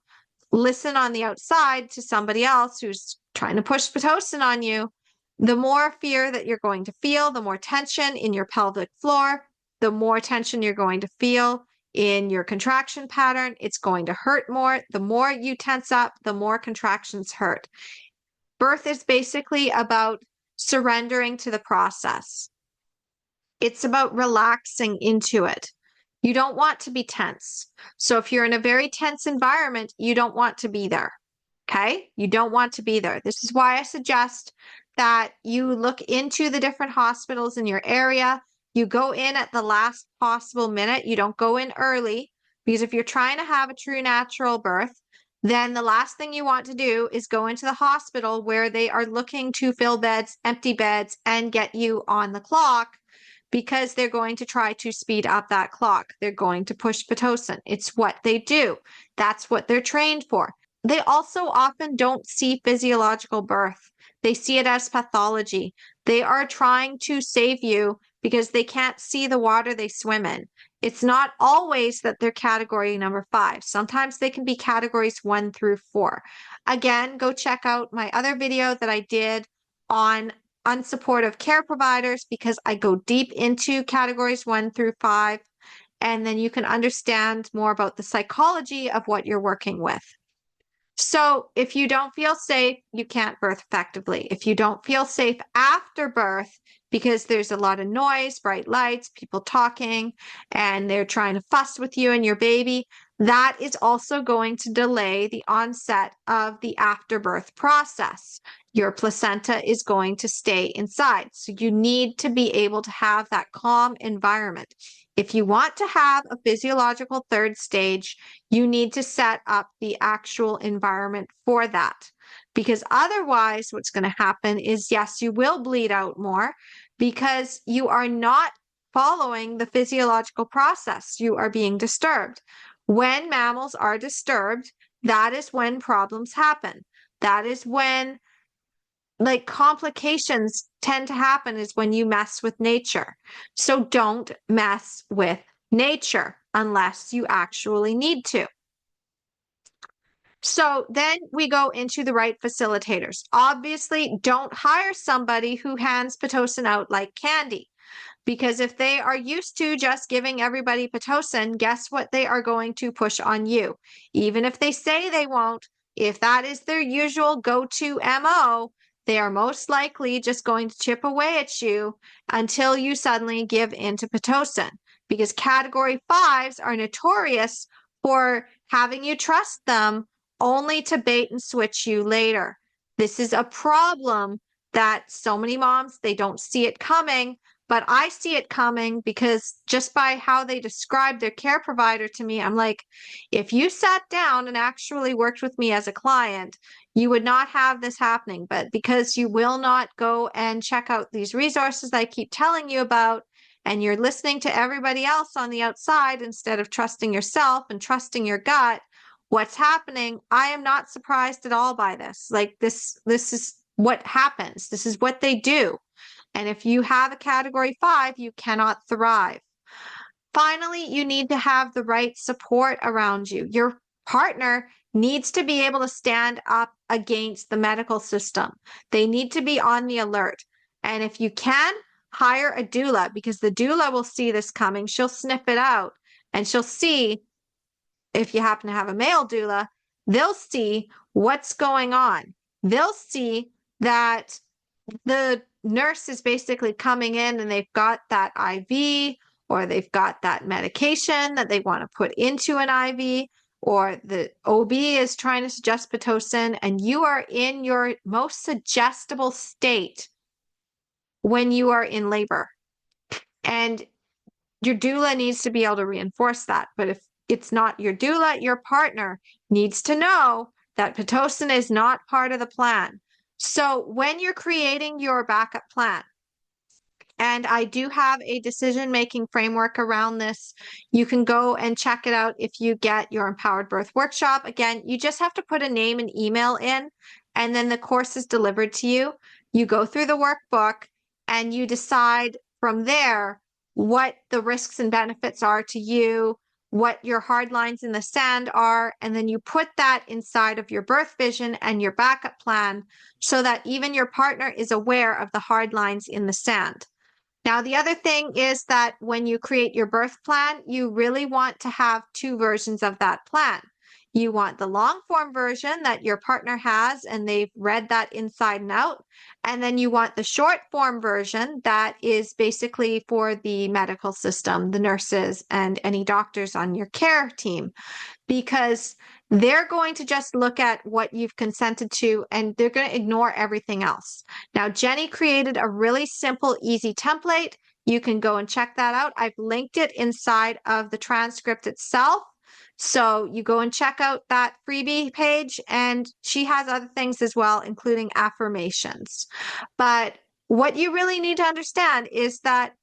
listen on the outside to somebody else who's trying to push Pitocin on you, the more fear that you're going to feel, the more tension in your pelvic floor, the more tension you're going to feel in your contraction pattern. It's going to hurt more. The more you tense up, the more contractions hurt. Birth is basically about surrendering to the process. It's about relaxing into it. You don't want to be tense. So if you're in a very tense environment, you don't want to be there. Okay? You don't want to be there. This is why I suggest that you look into the different hospitals in your area. You go in at the last possible minute. You don't go in early, because if you're trying to have a true natural birth, then the last thing you want to do is go into the hospital where they are looking to fill beds, empty beds, and get you on the clock, because they're going to try to speed up that clock. They're going to push Pitocin. It's what they do. That's what they're trained for. They also often don't see physiological birth. They see it as pathology. They are trying to save you because they can't see the water they swim in. It's not always that they're category number 5. Sometimes they can be categories 1 through 4. Again, go check out my other video that I did on unsupportive care providers, because I go deep into categories 1 through 5, and then you can understand more about the psychology of what you're working with. So if you don't feel safe, you can't birth effectively. If you don't feel safe after birth, because there's a lot of noise, bright lights, people talking, and they're trying to fuss with you and your baby, that is also going to delay the onset of the afterbirth process. Your placenta is going to stay inside. So you need to be able to have that calm environment. If you want to have a physiological third stage, you need to set up the actual environment for that. Because otherwise, what's going to happen is, yes, you will bleed out more because you are not following the physiological process. You are being disturbed. When mammals are disturbed, that is when problems happen. That is when complications tend to happen, is when you mess with nature. So don't mess with nature unless you actually need to. So then we go into the right facilitators. Obviously, don't hire somebody who hands Pitocin out like candy, because if they are used to just giving everybody Pitocin, guess what they are going to push on you? Even if they say they won't, if that is their usual go-to MO, they are most likely just going to chip away at you until you suddenly give in to Pitocin, because category 5s are notorious for having you trust them only to bait and switch you later. This is a problem that so many moms, they don't see it coming, but I see it coming, because just by how they describe their care provider to me, I'm like, if you sat down and actually worked with me as a client, you would not have this happening. But because you will not go and check out these resources I keep telling you about, and you're listening to everybody else on the outside instead of trusting yourself and trusting your gut, what's happening? I am not surprised at all by this. This is what happens. This is what they do. And if you have a category 5, you cannot thrive. Finally, you need to have the right support around you. Your partner needs to be able to stand up against the medical system. They need to be on the alert. And if you can, hire a doula, because the doula will see this coming. She'll sniff it out and she'll see, if you happen to have a male doula, they'll see what's going on. They'll see that the nurse is basically coming in and they've got that IV, or they've got that medication that they want to put into an IV, or the OB is trying to suggest Pitocin, and you are in your most suggestible state when you are in labor. And your doula needs to be able to reinforce that. But if it's not your doula, your partner needs to know that Pitocin is not part of the plan. So when you're creating your backup plan, and I do have a decision-making framework around this, you can go and check it out if you get your Empowered Birth Workshop. Again, you just have to put a name and email in, and then the course is delivered to you. You go through the workbook, and you decide from there what the risks and benefits are to you, what your hard lines in the sand are, and then you put that inside of your birth vision and your backup plan so that even your partner is aware of the hard lines in the sand. Now, the other thing is that when you create your birth plan, you really want to have 2 versions of that plan. You want the long form version that your partner has and they've read that inside and out. And then you want the short form version that is basically for the medical system, the nurses and any doctors on your care team, because they're going to just look at what you've consented to and they're going to ignore everything else. Now, Jenny created a really simple, easy template. You can go and check that out. I've linked it inside of the transcript itself. So you go and check out that freebie page, and she has other things as well, including affirmations. But what you really need to understand is that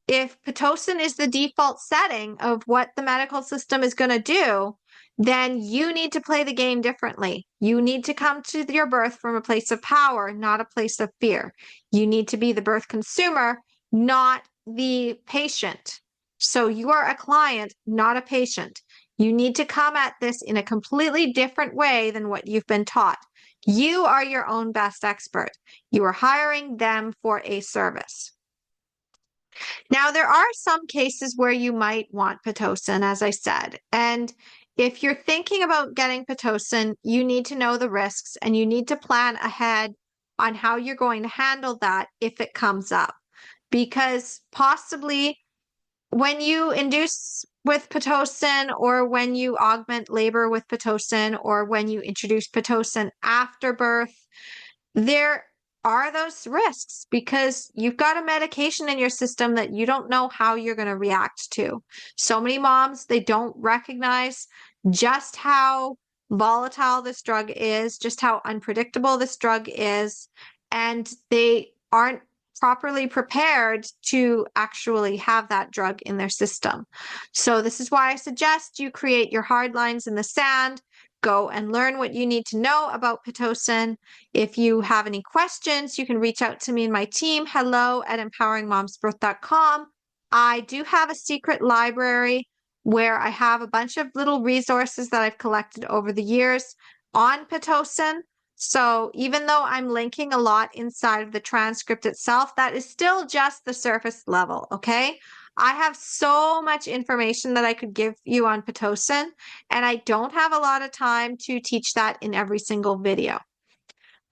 if Pitocin is the default setting of what the medical system is going to do, then you need to play the game differently. You need to come to your birth from a place of power, not a place of fear. You need to be the birth consumer, not the patient. So you are a client, not a patient. You need to come at this in a completely different way than what you've been taught. You are your own best expert. You are hiring them for a service. Now, there are some cases where you might want Pitocin, as I said, and if you're thinking about getting Pitocin, you need to know the risks and you need to plan ahead on how you're going to handle that if it comes up. Because possibly when you induce with Pitocin, or when you augment labor with Pitocin, or when you introduce Pitocin after birth, there are those risks because you've got a medication in your system that you don't know how you're going to react to. So many moms, they don't recognize just how volatile this drug is, just how unpredictable this drug is, and they aren't properly prepared to actually have that drug in their system. So this is why I suggest you create your hard lines in the sand. Go and learn what you need to know about Pitocin. If you have any questions, you can reach out to me and my team, hello@empoweringmomsbirth.com. I do have a secret library where I have a bunch of little resources that I've collected over the years on Pitocin. So even though I'm linking a lot inside of the transcript itself, that is still just the surface level, okay? I have so much information that I could give you on Pitocin, and I don't have a lot of time to teach that in every single video.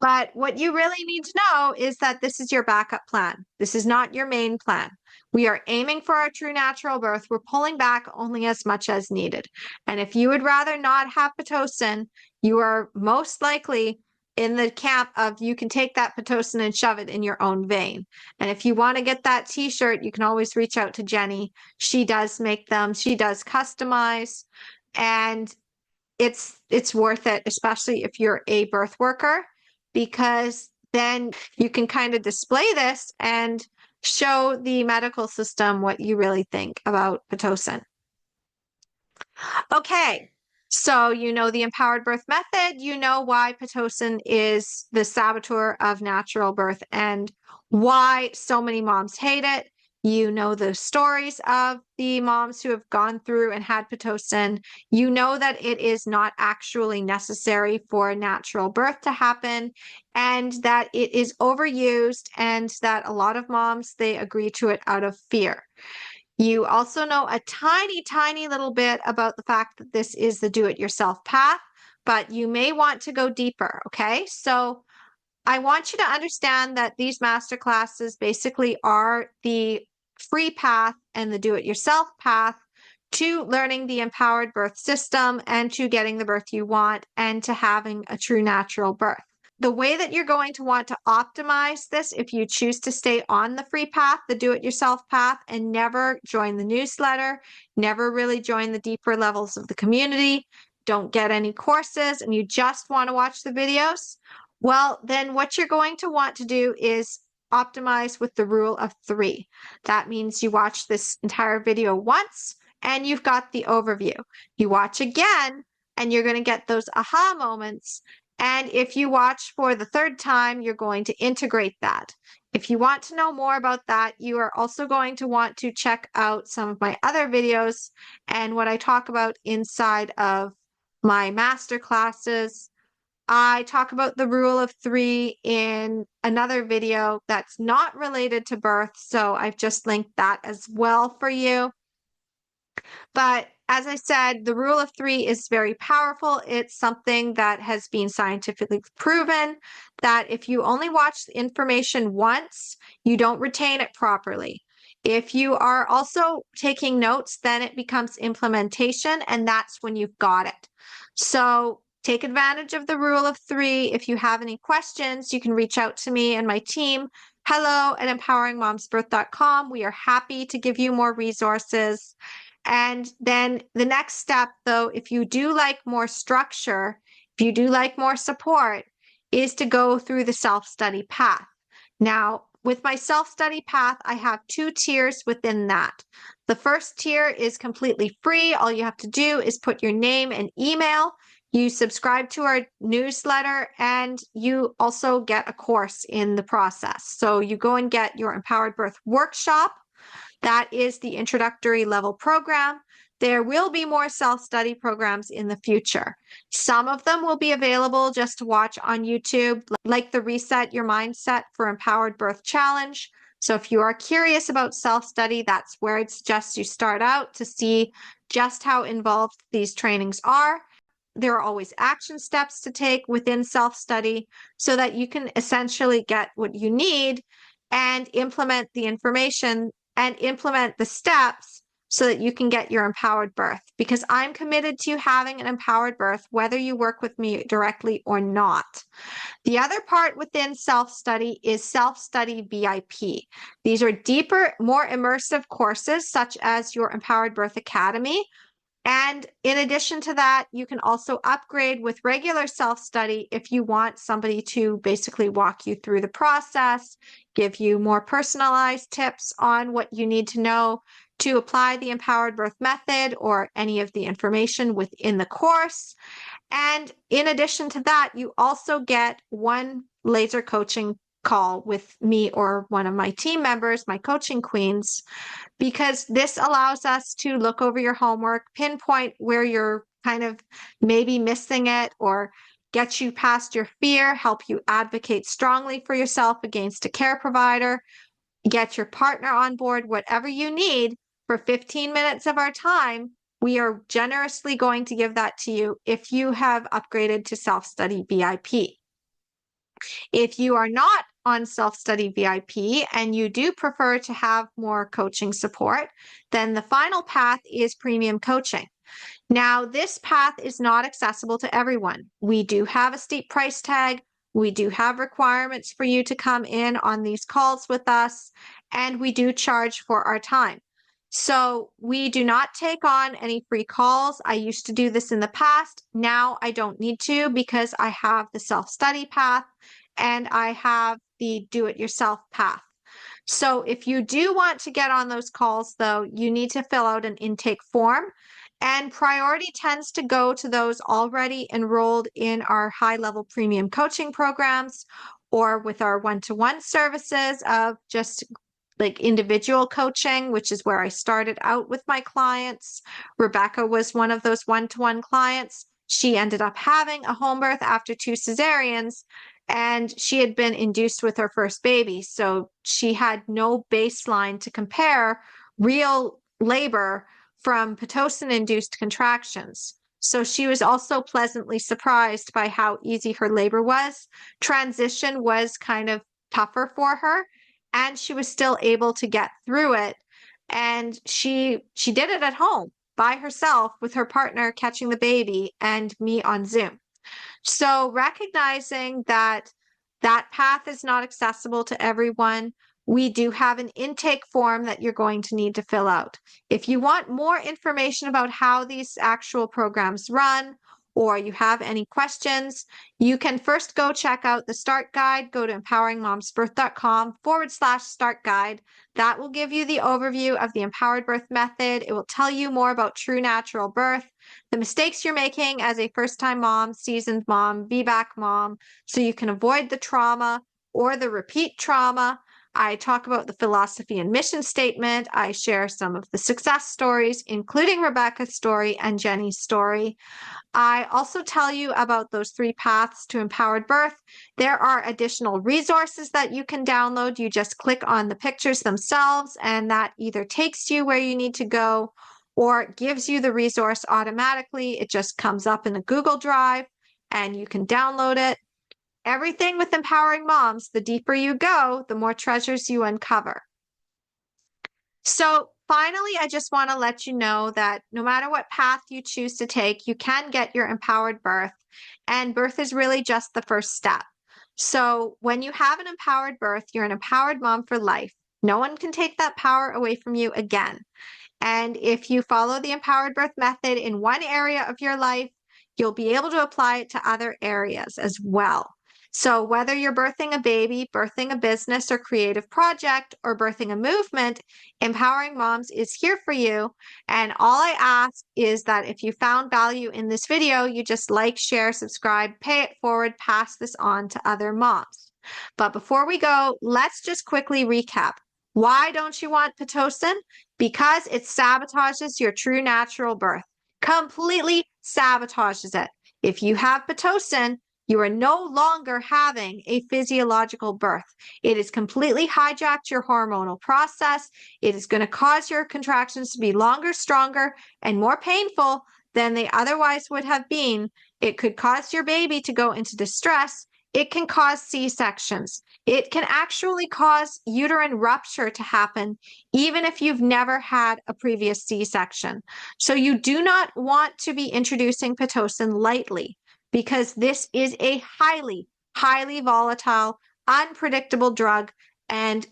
But what you really need to know is that this is your backup plan. This is not your main plan. We are aiming for our true natural birth. We're pulling back only as much as needed. And if you would rather not have Pitocin, you are most likely in the camp of you can take that Pitocin and shove it in your own vein. And if you want to get that t-shirt, you can always reach out to Jenny. She does make them. She does customize. And it's worth it, especially if you're a birth worker, because then you can kind of display this and show the medical system what you really think about Pitocin. Okay, so you know the empowered birth method, you know why Pitocin is the saboteur of natural birth and why so many moms hate it. You know the stories of the moms who have gone through and had Pitocin. You know that it is not actually necessary for a natural birth to happen, and that it is overused, and that a lot of moms, they agree to it out of fear. You also know a tiny, tiny little bit about the fact that this is the do-it-yourself path, but you may want to go deeper, okay? So I want you to understand that these master classes basically are the free path and the do-it-yourself path to learning the empowered birth system and to getting the birth you want and to having a true natural birth. The way that you're going to want to optimize this, if you choose to stay on the free path, the do-it-yourself path, and never join the newsletter, never really join the deeper levels of the community, don't get any courses, and you just want to watch the videos, well, then what you're going to want to do is optimize with the rule of 3. That means you watch this entire video once and you've got the overview. You watch again and you're going to get those aha moments. And if you watch for the 3rd time, you're going to integrate that. If you want to know more about that, you are also going to want to check out some of my other videos and what I talk about inside of my master classes. I talk about the rule of 3 in another video that's not related to birth, so I've just linked that as well for you. But as I said, the rule of 3 is very powerful. It's something that has been scientifically proven that if you only watch the information once, you don't retain it properly. If you are also taking notes, then it becomes implementation, and that's when you've got it. So take advantage of the rule of 3. If you have any questions, you can reach out to me and my team. hello@empoweringmomsbirth.com. We are happy to give you more resources. And then the next step, though, if you do like more structure, if you do like more support, is to go through the self-study path. Now, with my self-study path, I have 2 tiers within that. The first tier is completely free. All you have to do is put your name and email. You subscribe to our newsletter, and you also get a course in the process. So you go and get your Empowered Birth workshop. That is the introductory level program. There will be more self-study programs in the future. Some of them will be available just to watch on YouTube, like the Reset Your Mindset for Empowered Birth Challenge. So if you are curious about self-study, that's where I'd suggest you start out to see just how involved these trainings are. There are always action steps to take within self-study so that you can essentially get what you need and implement the information and implement the steps so that you can get your empowered birth, because I'm committed to having an empowered birth, whether you work with me directly or not. The other part within self-study is self-study VIP. These are deeper, more immersive courses, such as your Empowered Birth Academy. And in addition to that, you can also upgrade with regular self-study if you want somebody to basically walk you through the process, give you more personalized tips on what you need to know to apply the empowered birth method or any of the information within the course. And in addition to that, you also get one laser coaching call with me or one of my team members, my coaching queens, because this allows us to look over your homework, pinpoint where you're kind of maybe missing it, or get you past your fear, help you advocate strongly for yourself against a care provider, get your partner on board, whatever you need for 15 minutes of our time. We are generously going to give that to you if you have upgraded to self-study VIP. If you are not on self-study VIP and you do prefer to have more coaching support, then the final path is premium coaching. Now, this path is not accessible to everyone. We do have a steep price tag. We do have requirements for you to come in on these calls with us, and we do charge for our time. So we do not take on any free calls. I used to do this in the past. Now I don't need to, because I have the self-study path and I have the do-it-yourself path. So if you do want to get on those calls, though, you need to fill out an intake form, and priority tends to go to those already enrolled in our high-level premium coaching programs, or with our one-to-one services of just like individual coaching, which is where I started out with my clients. Rebecca was one of those one-to-one clients. She ended up having a home birth after 2 cesareans, and she had been induced with her first baby. So she had no baseline to compare real labor from Pitocin-induced contractions. So she was also pleasantly surprised by how easy her labor was. Transition was kind of tougher for her, and she was still able to get through it. And she did it at home by herself with her partner catching the baby and me on Zoom. So recognizing that that path is not accessible to everyone, we do have an intake form that you're going to need to fill out. If you want more information about how these actual programs run, or you have any questions, you can first go check out the start guide. Go to empoweringmomsbirth.com/start guide. That will give you the overview of the empowered birth method. It will tell you more about true natural birth, the mistakes you're making as a first-time mom, seasoned mom, VBAC mom, so you can avoid the trauma or the repeat trauma. I talk about the philosophy and mission statement. I share some of the success stories, including Rebecca's story and Jenny's story. I also tell you about those 3 paths to empowered birth. There are additional resources that you can download. You just click on the pictures themselves, and that either takes you where you need to go or gives you the resource automatically. It just comes up in a Google Drive and you can download it. Everything with Empowering Moms, the deeper you go, the more treasures you uncover. So finally, I just want to let you know that no matter what path you choose to take, you can get your empowered birth, and birth is really just the first step. So when you have an empowered birth, you're an empowered mom for life. No one can take that power away from you again. And if you follow the empowered birth method in one area of your life, you'll be able to apply it to other areas as well. So whether you're birthing a baby, birthing a business or creative project, or birthing a movement, Empowering Moms is here for you. And all I ask is that if you found value in this video, you just like, share, subscribe, pay it forward, pass this on to other moms. But before we go, let's just quickly recap. Why don't you want Pitocin? Because it sabotages your true natural birth. Completely sabotages it. If you have Pitocin, you are no longer having a physiological birth. It has completely hijacked your hormonal process. It is going to cause your contractions to be longer, stronger, and more painful than they otherwise would have been. It could cause your baby to go into distress. It can cause C-sections. It can actually cause uterine rupture to happen, even if you've never had a previous C-section. So you do not want to be introducing Pitocin lightly, because this is a highly, highly volatile, unpredictable drug. And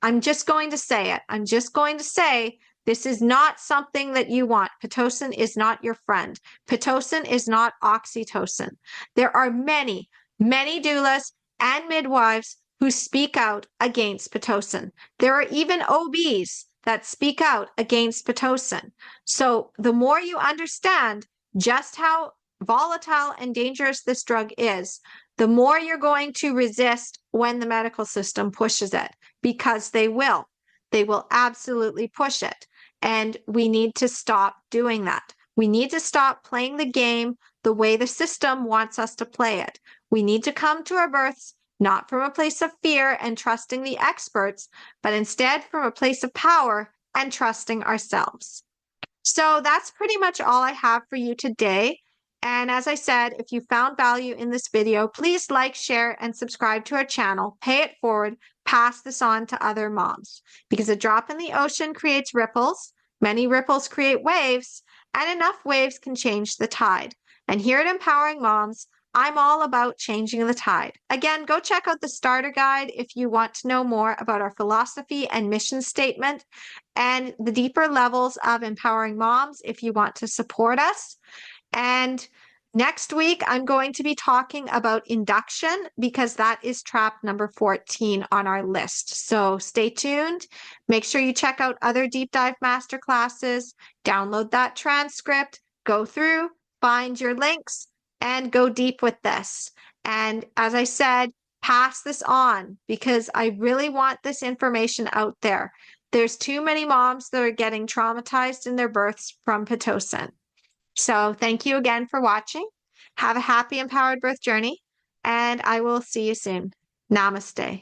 I'm just going to say it. I'm just going to say this is not something that you want. Pitocin is not your friend. Pitocin is not oxytocin. There are many doulas and midwives who speak out against Pitocin. There are even OBs that speak out against Pitocin. So the more you understand just how volatile and dangerous this drug is, the more you're going to resist when the medical system pushes it, because they will. They will absolutely push it. And we need to stop doing that. We need to stop playing the game the way the system wants us to play it. We need to come to our births not from a place of fear and trusting the experts, but instead from a place of power and trusting ourselves. So that's pretty much all I have for you today. And as I said, if you found value in this video, please like, share, and subscribe to our channel. Pay it forward. Pass this on to other moms, because a drop in the ocean creates ripples. Many ripples create waves, and enough waves can change the tide. And here at Empowering Moms, I'm all about changing the tide. Again, go check out the starter guide if you want to know more about our philosophy and mission statement, and the deeper levels of Empowering Moms if you want to support us. And next week, I'm going to be talking about induction, because that is trap number 14 on our list. So stay tuned. Make sure you check out other deep dive masterclasses, download that transcript, go through, find your links, and go deep with this. And as I said, pass this on because I really want this information out there. There's too many moms that are getting traumatized in their births from Pitocin. So thank you again for watching. Have a happy, empowered birth journey, and I will see you soon. Namaste.